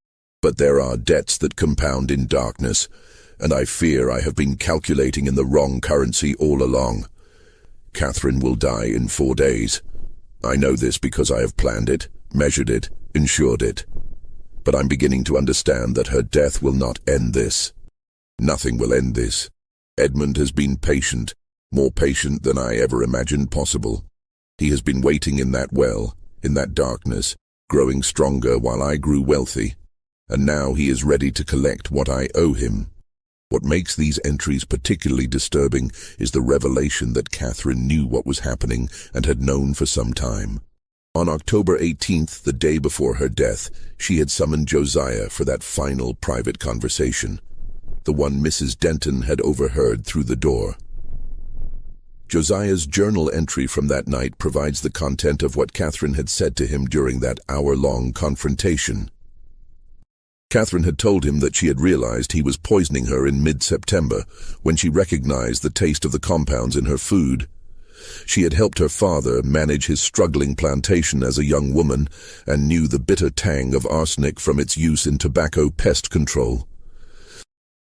But there are debts that compound in darkness, and I fear I have been calculating in the wrong currency all along. Catherine will die in 4 days. I know this because I have planned it, measured it, ensured it. But I'm beginning to understand that her death will not end this. Nothing will end this. Edmund has been patient, more patient than I ever imagined possible. He has been waiting in that well, in that darkness, growing stronger while I grew wealthy. And now he is ready to collect what I owe him. What makes these entries particularly disturbing is the revelation that Catherine knew what was happening and had known for some time. On October 18th, the day before her death, she had summoned Josiah for that final private conversation, the one Mrs. Denton had overheard through the door. Josiah's journal entry from that night provides the content of what Catherine had said to him during that hour-long confrontation. Catherine had told him that she had realized he was poisoning her in mid-September when she recognized the taste of the compounds in her food. She had helped her father manage his struggling plantation as a young woman and knew the bitter tang of arsenic from its use in tobacco pest control.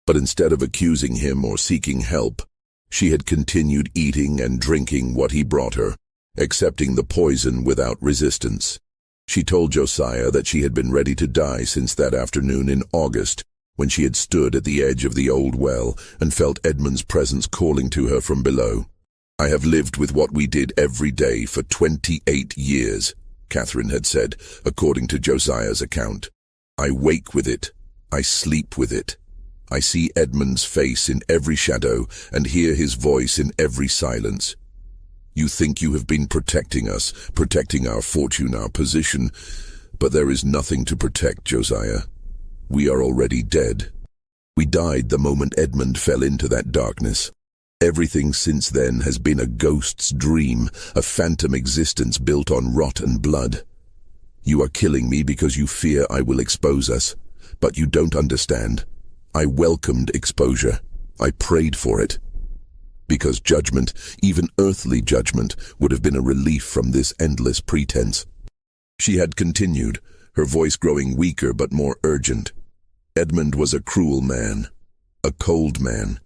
But instead of accusing him or seeking help, she had continued eating and drinking what he brought her, accepting the poison without resistance. She told Josiah that she had been ready to die since that afternoon in August, when she had stood at the edge of the old well and felt Edmund's presence calling to her from below. I have lived with what we did every day for 28 years, Catherine had said, according to Josiah's account. I wake with it. I sleep with it. I see Edmund's face in every shadow and hear his voice in every silence. You think you have been protecting us, protecting our fortune, our position, but there is nothing to protect, Josiah. We are already dead. We died the moment Edmund fell into that darkness. Everything since then has been a ghost's dream, a phantom existence built on rot and blood. You are killing me because you fear I will expose us, but you don't understand. I welcomed exposure. I prayed for it. Because judgment, even earthly judgment, would have been a relief from this endless pretense. She had continued, her voice growing weaker but more urgent. Edmund was a cruel man, a cold man,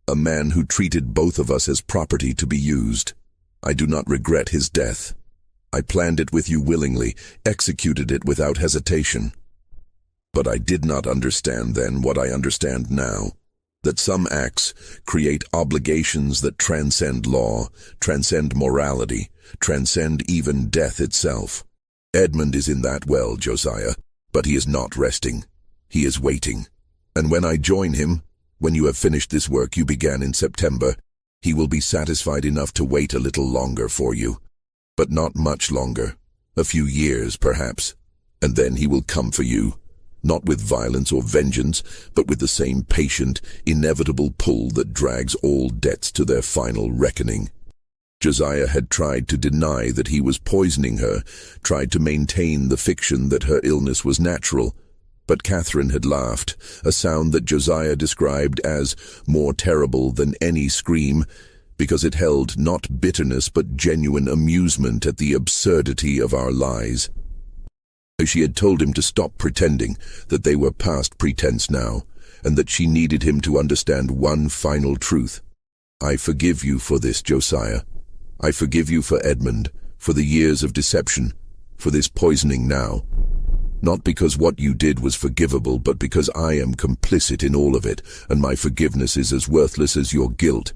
a man who treated both of us as property to be used. I do not regret his death. I planned it with you willingly, executed it without hesitation. But I did not understand then what I understand now. That some acts create obligations that transcend law, transcend morality, transcend even death itself. Edmund is in that well, Josiah, but he is not resting. He is waiting. And when I join him, when you have finished this work you began in September, he will be satisfied enough to wait a little longer for you. But not much longer. A few years, perhaps. And then he will come for you. Not with violence or vengeance, but with the same patient, inevitable pull that drags all debts to their final reckoning. Josiah had tried to deny that he was poisoning her, tried to maintain the fiction that her illness was natural. But Catherine had laughed, a sound that Josiah described as more terrible than any scream, because it held not bitterness but genuine amusement at the absurdity of our lies. She had told him to stop pretending, that they were past pretense now, and that she needed him to understand one final truth. I forgive you for this, Josiah. I forgive you for Edmund, for the years of deception, for this poisoning now. Not because what you did was forgivable, but because I am complicit in all of it, and my forgiveness is as worthless as your guilt.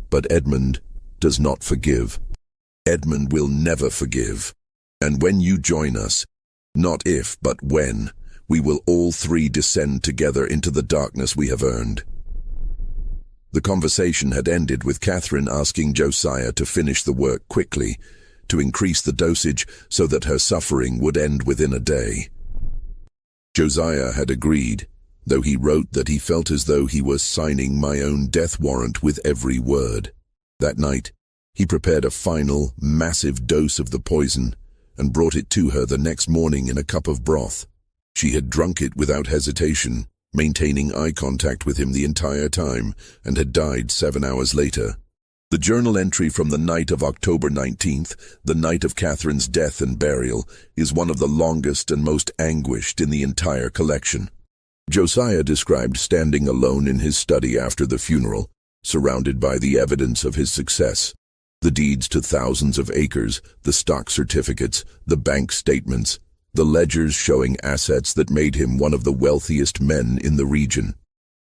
But Edmund does not forgive. Edmund will never forgive. And when you join us, not if, but when, we will all three descend together into the darkness we have earned. The conversation had ended with Catherine asking Josiah to finish the work quickly, to increase the dosage so that her suffering would end within a day. Josiah had agreed, though he wrote that he felt as though he was signing my own death warrant with every word. That night, he prepared a final, massive dose of the poison and brought it to her the next morning in a cup of broth. She had drunk it without hesitation, maintaining eye contact with him the entire time, and had died 7 hours later. The journal entry from the night of October 19th, the night of Catherine's death and burial, is one of the longest and most anguished in the entire collection. Josiah described standing alone in his study after the funeral, surrounded by the evidence of his success. The deeds to thousands of acres, the stock certificates, the bank statements, the ledgers showing assets that made him one of the wealthiest men in the region.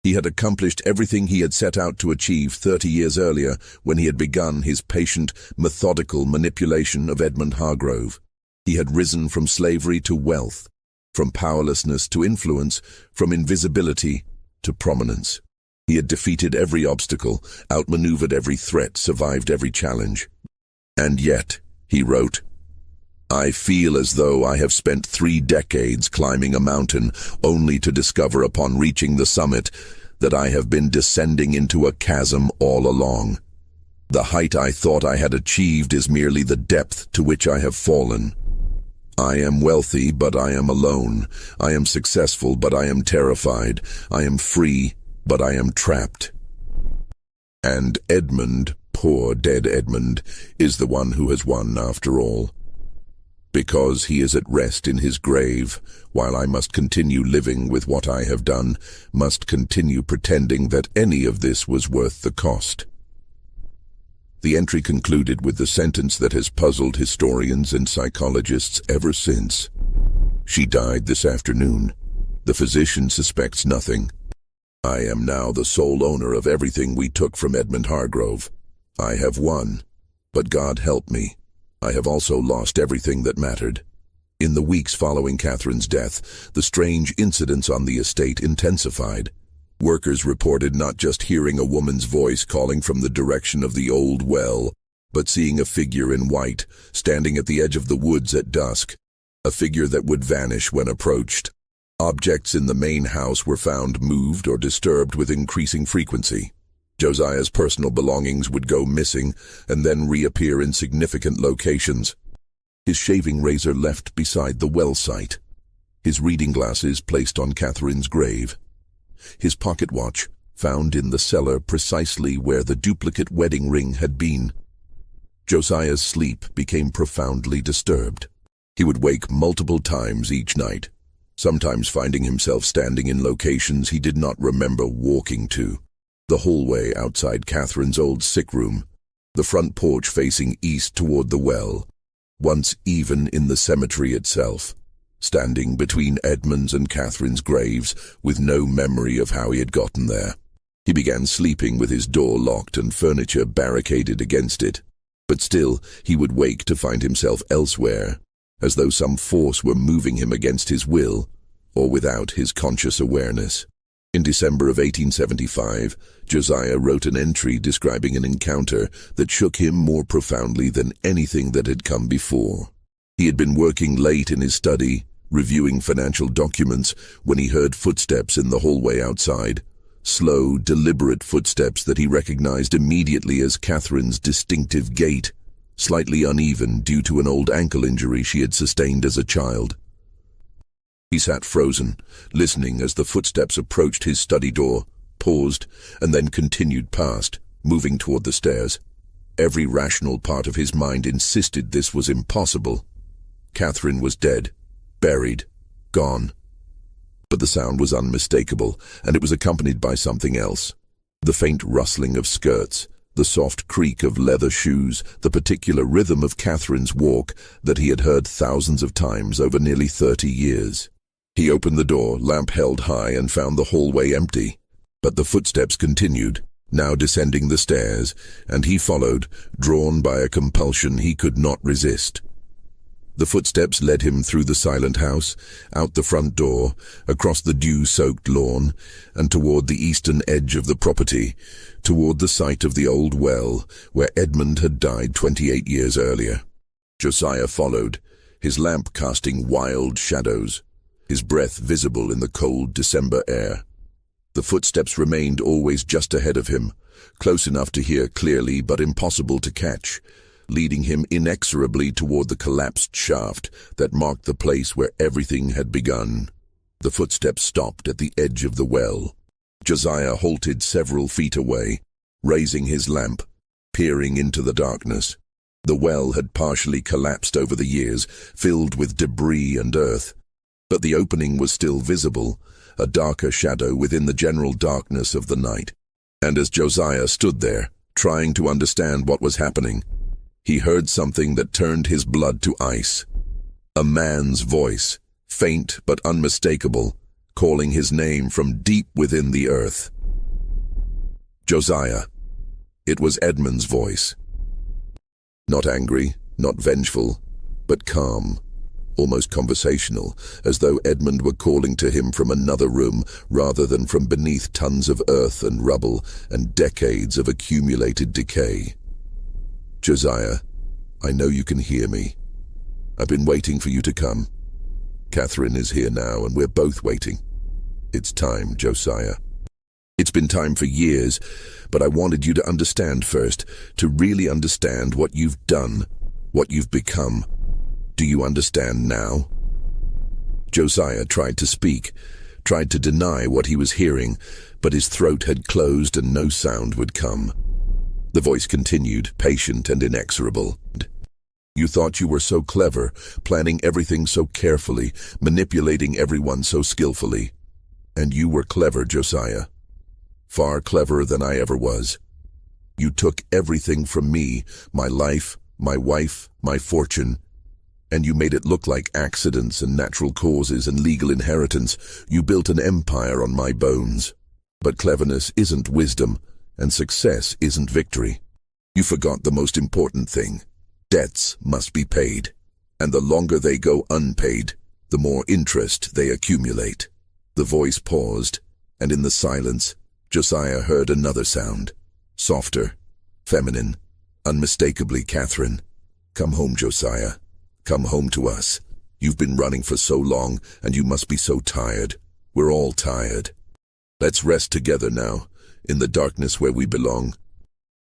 He had accomplished everything he had set out to achieve 30 years earlier when he had begun his patient, methodical manipulation of Edmund Hargrove. He had risen from slavery to wealth, from powerlessness to influence, from invisibility to prominence. He had defeated every obstacle, outmaneuvered every threat, survived every challenge. And yet, he wrote, I feel as though I have spent 3 decades climbing a mountain only to discover upon reaching the summit that I have been descending into a chasm all along. The height I thought I had achieved is merely the depth to which I have fallen. I am wealthy, but I am alone. I am successful, but I am terrified. I am free, but I am trapped. And Edmund, poor dead Edmund, is the one who has won after all. Because he is at rest in his grave, while I must continue living with what I have done, must continue pretending that any of this was worth the cost. The entry concluded with the sentence that has puzzled historians and psychologists ever since. She died this afternoon. The physician suspects nothing. I am now the sole owner of everything we took from Edmund Hargrove. I have won, but God help me. I have also lost everything that mattered. In the weeks following Catherine's death, the strange incidents on the estate intensified. Workers reported not just hearing a woman's voice calling from the direction of the old well, but seeing a figure in white, standing at the edge of the woods at dusk, a figure that would vanish when approached. Objects in the main house were found moved or disturbed with increasing frequency. Josiah's personal belongings would go missing and then reappear in significant locations. His shaving razor left beside the well site. His reading glasses placed on Catherine's grave. His pocket watch found in the cellar precisely where the duplicate wedding ring had been. Josiah's sleep became profoundly disturbed. He would wake multiple times each night, sometimes finding himself standing in locations he did not remember walking to. The hallway outside Catherine's old sick room, the front porch facing east toward the well, once even in the cemetery itself, standing between Edmund's and Catherine's graves with no memory of how he had gotten there. He began sleeping with his door locked and furniture barricaded against it, but still he would wake to find himself elsewhere, as though some force were moving him against his will or without his conscious awareness. In December of 1875, Josiah wrote an entry describing an encounter that shook him more profoundly than anything that had come before. He had been working late in his study, reviewing financial documents, when he heard footsteps in the hallway outside. Slow, deliberate footsteps that he recognized immediately as Catherine's distinctive gait, slightly uneven due to an old ankle injury she had sustained as a child. He sat frozen, listening as the footsteps approached his study door, paused, and then continued past, moving toward the stairs. Every rational part of his mind insisted this was impossible. Catherine was dead, buried, gone. But the sound was unmistakable, and it was accompanied by something else. The faint rustling of skirts, the soft creak of leather shoes, the particular rhythm of Catherine's walk that he had heard thousands of times over nearly 30 years. He opened the door, lamp held high, and found the hallway empty. But the footsteps continued, now descending the stairs, and he followed, drawn by a compulsion he could not resist. The footsteps led him through the silent house, out the front door, across the dew-soaked lawn, and toward the eastern edge of the property, toward the site of the old well, where Edmund had died 28 years earlier. Josiah followed, his lamp casting wild shadows. his breath visible in the cold December air. The footsteps remained always just ahead of him, close enough to hear clearly but impossible to catch, leading him inexorably toward the collapsed shaft that marked the place where everything had begun. The footsteps stopped at the edge of the well. Josiah halted several feet away, raising his lamp, peering into the darkness. The well had partially collapsed over the years, filled with debris and earth, but the opening was still visible, a darker shadow within the general darkness of the night. And as Josiah stood there, trying to understand what was happening, he heard something that turned his blood to ice. A man's voice, faint but unmistakable, calling his name from deep within the earth. Josiah. It was Edmund's voice. Not angry, not vengeful, but calm, almost conversational, as though Edmund were calling to him from another room rather than from beneath tons of earth and rubble and decades of accumulated decay. Josiah, I know you can hear me. I've been waiting for you to come. Catherine is here now, and we're both waiting. It's time, Josiah. It's been time for years, but I wanted you to understand first, to really understand what you've done, what you've become. Do you understand now? Josiah tried to speak, tried to deny what he was hearing, but his throat had closed and no sound would come. The voice continued, patient and inexorable. You thought you were so clever, planning everything so carefully, manipulating everyone so skillfully. And you were clever, Josiah. Far cleverer than I ever was. You took everything from me, my life, my wife, my fortune, and you made it look like accidents and natural causes and legal inheritance. You built an empire on my bones. But cleverness isn't wisdom, and success isn't victory. You forgot the most important thing. Debts must be paid, and the longer they go unpaid, the more interest they accumulate. The voice paused, and in the silence, Josiah heard another sound, softer, feminine, unmistakably Catherine. Come home, Josiah. Come home to us. You've been running for so long, and you must be so tired. We're all tired. Let's rest together now, in the darkness where we belong.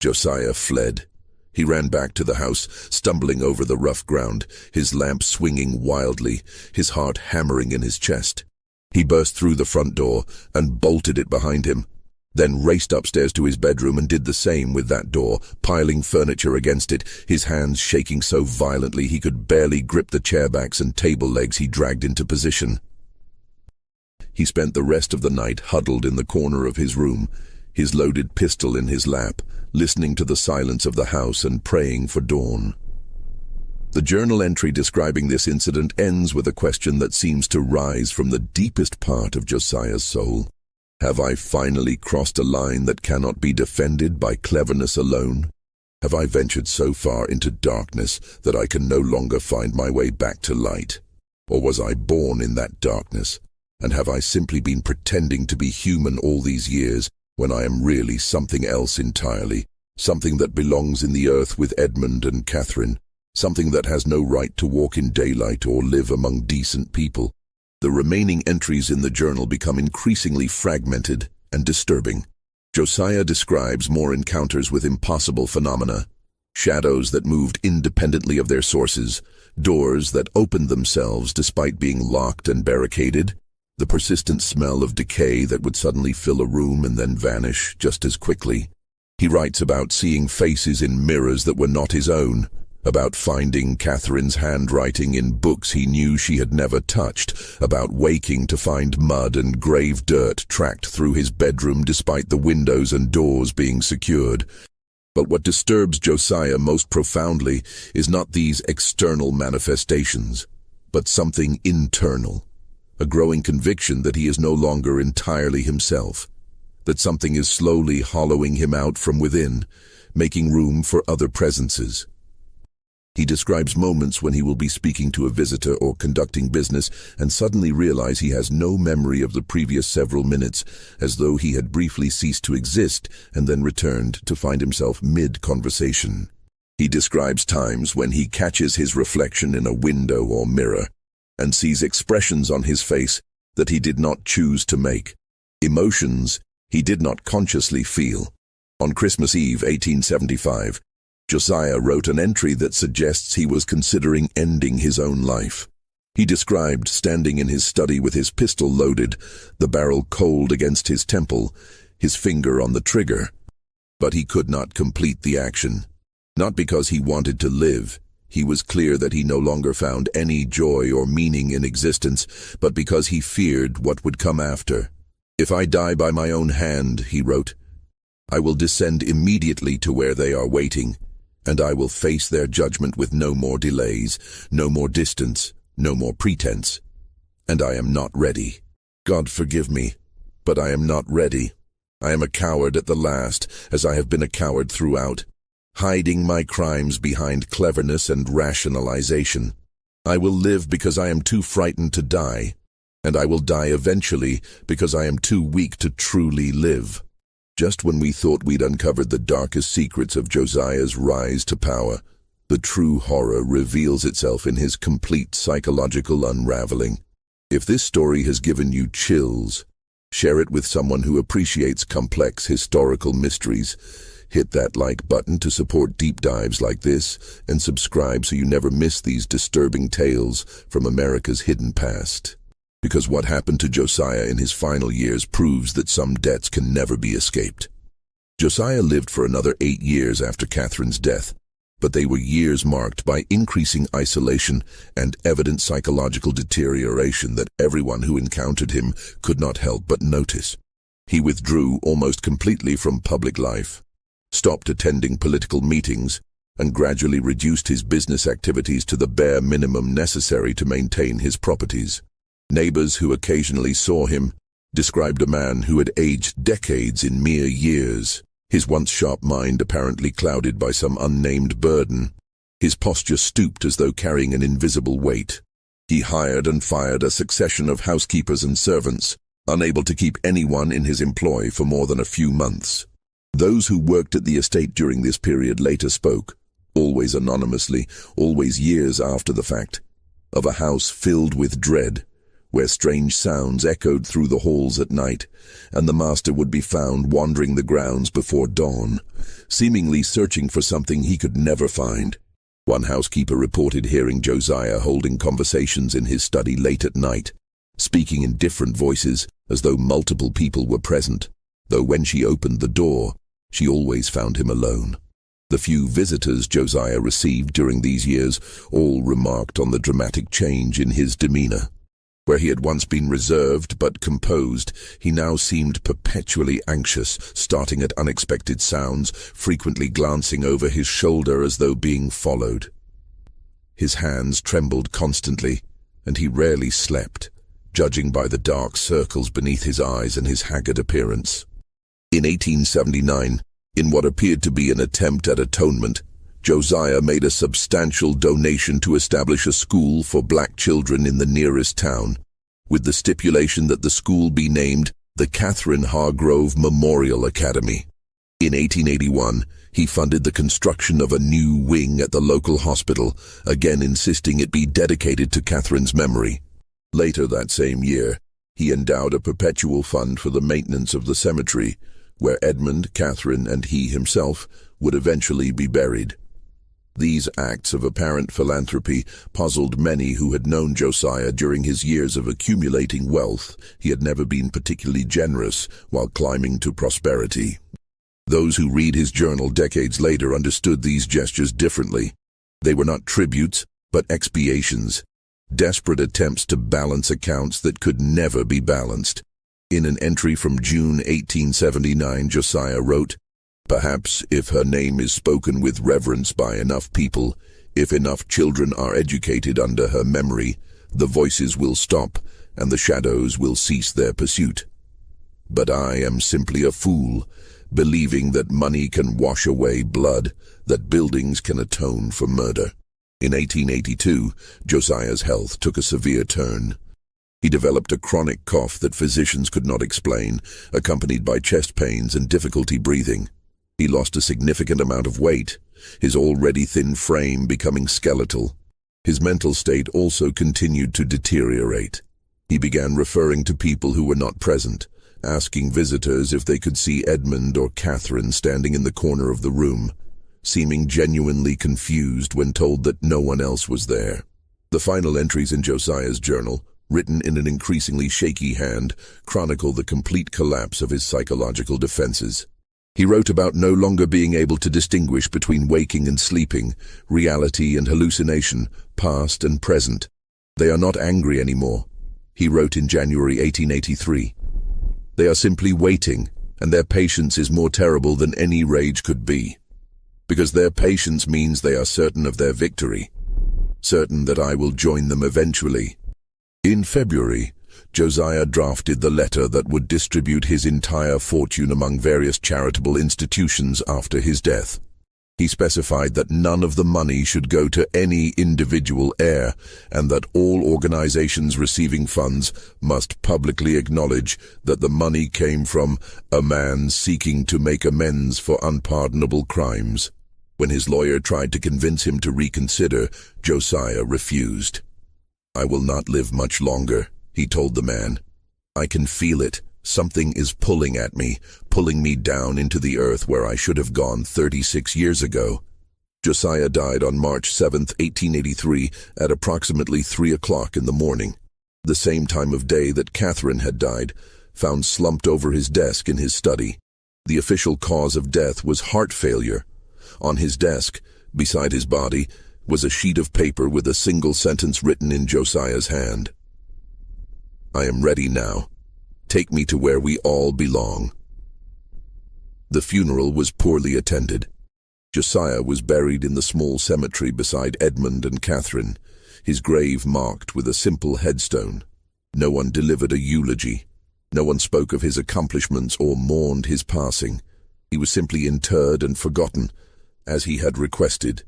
Josiah fled. He ran back to the house, stumbling over the rough ground, his lamp swinging wildly, his heart hammering in his chest. He burst through the front door and bolted it behind him, then raced upstairs to his bedroom and did the same with that door, piling furniture against it, his hands shaking so violently he could barely grip the chairbacks and table legs he dragged into position. He spent the rest of the night huddled in the corner of his room, his loaded pistol in his lap, listening to the silence of the house and praying for dawn. The journal entry describing this incident ends with a question that seems to rise from the deepest part of Josiah's soul. Have I finally crossed a line that cannot be defended by cleverness alone? Have I ventured so far into darkness that I can no longer find my way back to light? Or was I born in that darkness? And have I simply been pretending to be human all these years when I am really something else entirely, something that belongs in the earth with Edmund and Catherine, something that has no right to walk in daylight or live among decent people? The remaining entries in the journal become increasingly fragmented and disturbing. Josiah describes more encounters with impossible phenomena, shadows that moved independently of their sources, doors that opened themselves despite being locked and barricaded, the persistent smell of decay that would suddenly fill a room and then vanish just as quickly. He writes about seeing faces in mirrors that were not his own, about finding Catherine's handwriting in books he knew she had never touched, about waking to find mud and grave dirt tracked through his bedroom despite the windows and doors being secured. But what disturbs Josiah most profoundly is not these external manifestations, but something internal, a growing conviction that he is no longer entirely himself, that something is slowly hollowing him out from within, making room for other presences. He describes moments when he will be speaking to a visitor or conducting business and suddenly realize he has no memory of the previous several minutes, as though he had briefly ceased to exist and then returned to find himself mid-conversation. He describes times when he catches his reflection in a window or mirror, and sees expressions on his face that he did not choose to make, emotions he did not consciously feel. On Christmas Eve, 1875, Josiah wrote an entry that suggests he was considering ending his own life. He described standing in his study with his pistol loaded, the barrel cold against his temple, his finger on the trigger. But he could not complete the action. Not because he wanted to live. He was clear that he no longer found any joy or meaning in existence, but because he feared what would come after. "If I die by my own hand," he wrote, "I will descend immediately to where they are waiting, and I will face their judgment with no more delays, no more distance, no more pretense. And I am not ready. God forgive me, but I am not ready. I am a coward at the last, as I have been a coward throughout, hiding my crimes behind cleverness and rationalization. I will live because I am too frightened to die, and I will die eventually because I am too weak to truly live." Just when we thought we'd uncovered the darkest secrets of Josiah's rise to power, the true horror reveals itself in his complete psychological unraveling. If this story has given you chills, share it with someone who appreciates complex historical mysteries. Hit that like button to support deep dives like this, and subscribe so you never miss these disturbing tales from America's hidden past. Because what happened to Josiah in his final years proves that some debts can never be escaped. Josiah lived for another 8 years after Catherine's death, but they were years marked by increasing isolation and evident psychological deterioration that everyone who encountered him could not help but notice. He withdrew almost completely from public life, stopped attending political meetings, and gradually reduced his business activities to the bare minimum necessary to maintain his properties. Neighbors who occasionally saw him described a man who had aged decades in mere years, his once sharp mind apparently clouded by some unnamed burden. His posture stooped as though carrying an invisible weight. He hired and fired a succession of housekeepers and servants, unable to keep anyone in his employ for more than a few months. Those who worked at the estate during this period later spoke, always anonymously, always years after the fact, of a house filled with dread, where strange sounds echoed through the halls at night, and the master would be found wandering the grounds before dawn, seemingly searching for something he could never find. One housekeeper reported hearing Josiah holding conversations in his study late at night, speaking in different voices as though multiple people were present, though when she opened the door, she always found him alone. The few visitors Josiah received during these years all remarked on the dramatic change in his demeanor. Where he had once been reserved but composed, he now seemed perpetually anxious, starting at unexpected sounds, frequently glancing over his shoulder as though being followed. His hands trembled constantly, and he rarely slept, judging by the dark circles beneath his eyes and his haggard appearance. In 1879, in what appeared to be an attempt at atonement, Josiah made a substantial donation to establish a school for black children in the nearest town, with the stipulation that the school be named the Catherine Hargrove Memorial Academy. In 1881, he funded the construction of a new wing at the local hospital, again insisting it be dedicated to Catherine's memory. Later that same year, he endowed a perpetual fund for the maintenance of the cemetery, where Edmund, Catherine, and he himself would eventually be buried. These acts of apparent philanthropy puzzled many who had known Josiah during his years of accumulating wealth. He had never been particularly generous while climbing to prosperity. Those who read his journal decades later understood these gestures differently. They were not tributes, but expiations, desperate attempts to balance accounts that could never be balanced. In an entry from June 1879, Josiah wrote, "Perhaps if her name is spoken with reverence by enough people, if enough children are educated under her memory, the voices will stop and the shadows will cease their pursuit. But I am simply a fool, believing that money can wash away blood, that buildings can atone for murder." In 1882, Josiah's health took a severe turn. He developed a chronic cough that physicians could not explain, accompanied by chest pains and difficulty breathing. He lost a significant amount of weight, his already thin frame becoming skeletal. His mental state also continued to deteriorate. He began referring to people who were not present, asking visitors if they could see Edmund or Catherine standing in the corner of the room, seeming genuinely confused when told that no one else was there. The final entries in Josiah's journal, written in an increasingly shaky hand, chronicle the complete collapse of his psychological defenses. He wrote about no longer being able to distinguish between waking and sleeping, reality and hallucination, past and present. They are not angry anymore, he wrote in January 1883. They are simply waiting, and their patience is more terrible than any rage could be. Because their patience means they are certain of their victory, certain that I will join them eventually. In February, Josiah drafted the letter that would distribute his entire fortune among various charitable institutions after his death. He specified that none of the money should go to any individual heir, and that all organizations receiving funds must publicly acknowledge that the money came from a man seeking to make amends for unpardonable crimes. When his lawyer tried to convince him to reconsider, Josiah refused. "I will not live much longer," he told the man. "I can feel it. Something is pulling at me, pulling me down into the earth where I should have gone 36 years ago." Josiah died on March 7, 1883, at approximately 3 o'clock in the morning, the same time of day that Catherine had died, found slumped over his desk in his study. The official cause of death was heart failure. On his desk, beside his body, was a sheet of paper with a single sentence written in Josiah's hand. "I am ready now. Take me to where we all belong." The funeral was poorly attended. Josiah was buried in the small cemetery beside Edmund and Catherine, his grave marked with a simple headstone. No one delivered a eulogy. No one spoke of his accomplishments or mourned his passing. He was simply interred and forgotten, as he had requested.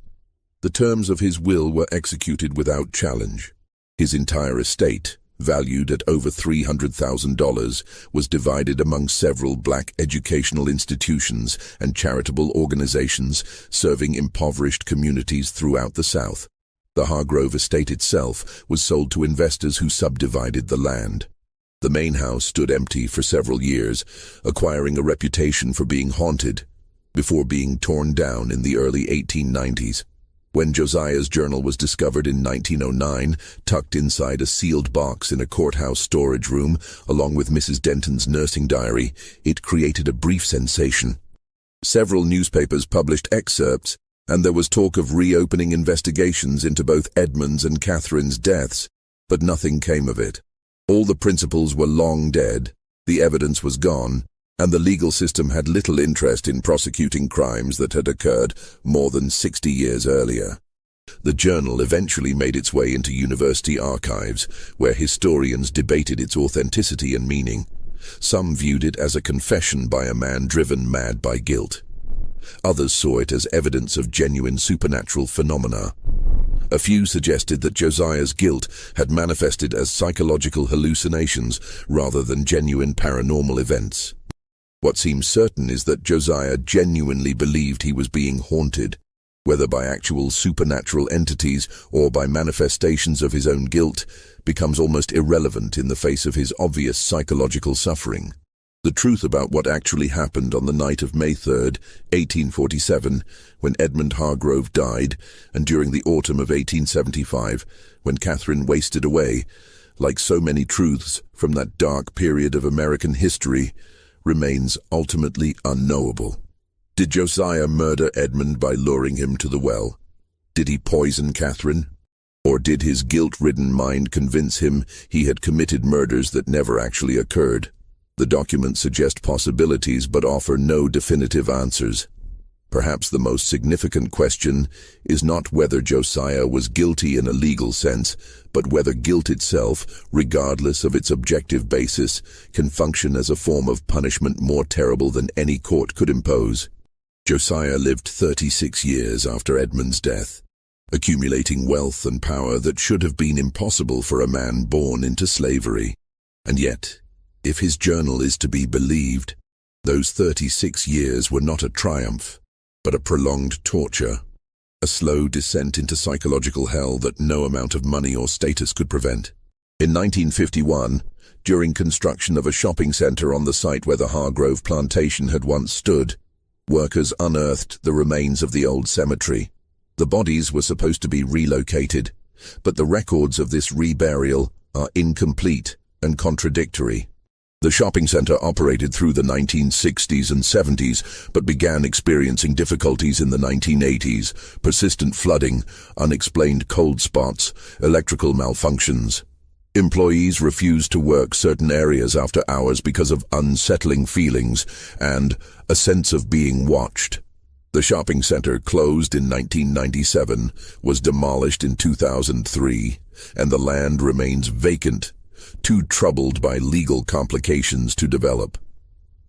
The terms of his will were executed without challenge. His entire estate, valued at over $300,000, was divided among several black educational institutions and charitable organizations serving impoverished communities throughout the South. The Hargrove estate itself was sold to investors who subdivided the land. The main house stood empty for several years, acquiring a reputation for being haunted, before being torn down in the early 1890s. When Josiah's journal was discovered in 1909, tucked inside a sealed box in a courthouse storage room, along with Mrs. Denton's nursing diary, it created a brief sensation. Several newspapers published excerpts, and there was talk of reopening investigations into both Edmund's and Catherine's deaths, but nothing came of it. All the principals were long dead, the evidence was gone, and the legal system had little interest in prosecuting crimes that had occurred more than 60 years earlier. The journal eventually made its way into university archives, where historians debated its authenticity and meaning. Some viewed it as a confession by a man driven mad by guilt. Others saw it as evidence of genuine supernatural phenomena. A few suggested that Josiah's guilt had manifested as psychological hallucinations rather than genuine paranormal events. What seems certain is that Josiah genuinely believed he was being haunted, whether by actual supernatural entities or by manifestations of his own guilt, becomes almost irrelevant in the face of his obvious psychological suffering. The truth about what actually happened on the night of May 3, 1847, when Edmund Hargrove died, and during the autumn of 1875, when Catherine wasted away, like so many truths from that dark period of American history, remains ultimately unknowable. Did Josiah murder Edmund by luring him to the well? Did he poison Catherine? Or did his guilt-ridden mind convince him he had committed murders that never actually occurred? The documents suggest possibilities but offer no definitive answers. Perhaps the most significant question is not whether Josiah was guilty in a legal sense, but whether guilt itself, regardless of its objective basis, can function as a form of punishment more terrible than any court could impose. Josiah lived 36 years after Edmund's death, accumulating wealth and power that should have been impossible for a man born into slavery. And yet, if his journal is to be believed, those 36 years were not a triumph, but a prolonged torture. a slow descent into psychological hell that no amount of money or status could prevent. In 1951, during construction of a shopping center on the site where the Hargrove plantation had once stood, workers unearthed the remains of the old cemetery. The bodies were supposed to be relocated, but the records of this reburial are incomplete and contradictory. The shopping center operated through the 1960s and 70s, but began experiencing difficulties in the 1980s, persistent flooding, unexplained cold spots, electrical malfunctions. Employees refused to work certain areas after hours because of unsettling feelings and a sense of being watched. The shopping center closed in 1997, was demolished in 2003, and the land remains vacant, too troubled by legal complications to develop.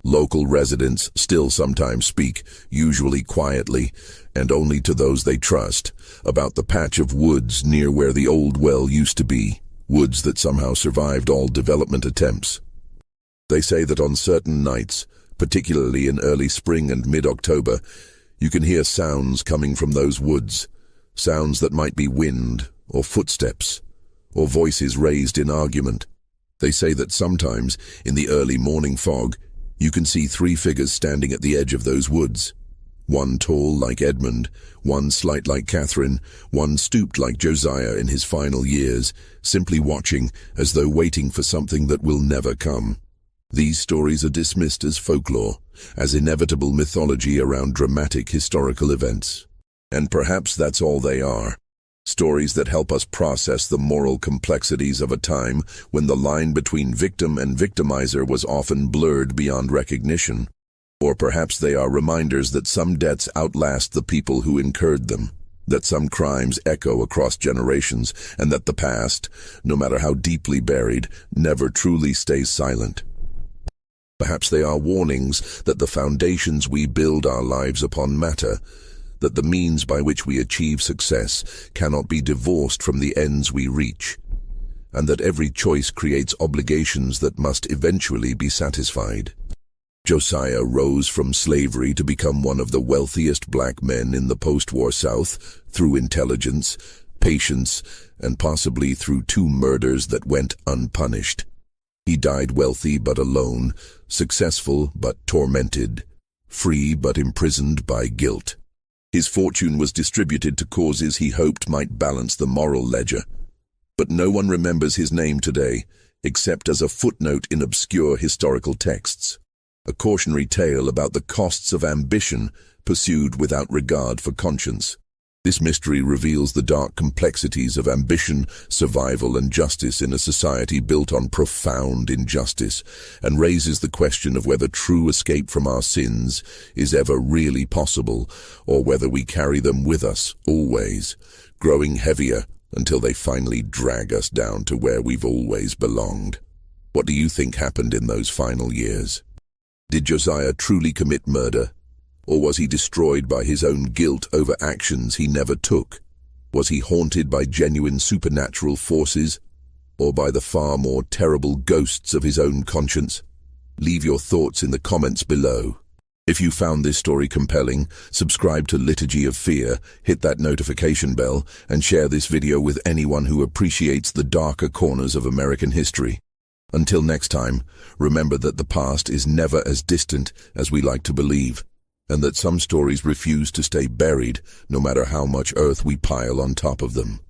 Local residents still sometimes speak, usually quietly, and only to those they trust, about the patch of woods near where the old well used to be, woods that somehow survived all development attempts. They say that on certain nights, particularly in early spring and mid-October, you can hear sounds coming from those woods, sounds that might be wind or footsteps, or voices raised in argument. They say that sometimes, in the early morning fog, you can see 3 figures standing at the edge of those woods. One tall like Edmund, one slight like Catherine, one stooped like Josiah in his final years, simply watching as though waiting for something that will never come. These stories are dismissed as folklore, as inevitable mythology around dramatic historical events. And perhaps that's all they are. Stories that help us process the moral complexities of a time when the line between victim and victimizer was often blurred beyond recognition. Or perhaps they are reminders that some debts outlast the people who incurred them, that some crimes echo across generations, and that the past, no matter how deeply buried, never truly stays silent. Perhaps they are warnings that the foundations we build our lives upon matter, that the means by which we achieve success cannot be divorced from the ends we reach, and that every choice creates obligations that must eventually be satisfied. Josiah rose from slavery to become one of the wealthiest black men in the post-war South through intelligence, patience, and possibly through 2 murders that went unpunished. He died wealthy but alone, successful but tormented, free but imprisoned by guilt. His fortune was distributed to causes he hoped might balance the moral ledger. But no one remembers his name today, except as a footnote in obscure historical texts. A cautionary tale about the costs of ambition pursued without regard for conscience. This mystery reveals the dark complexities of ambition, survival, and justice in a society built on profound injustice, and raises the question of whether true escape from our sins is ever really possible, or whether we carry them with us always, growing heavier until they finally drag us down to where we've always belonged. What do you think happened in those final years? Did Josiah truly commit murder? Or was he destroyed by his own guilt over actions he never took? Was he haunted by genuine supernatural forces, or by the far more terrible ghosts of his own conscience? Leave your thoughts in the comments below. If you found this story compelling, subscribe to Liturgy of Fear, hit that notification bell, and share this video with anyone who appreciates the darker corners of American history. Until next time, remember that the past is never as distant as we like to believe, and that some stories refuse to stay buried no matter how much earth we pile on top of them.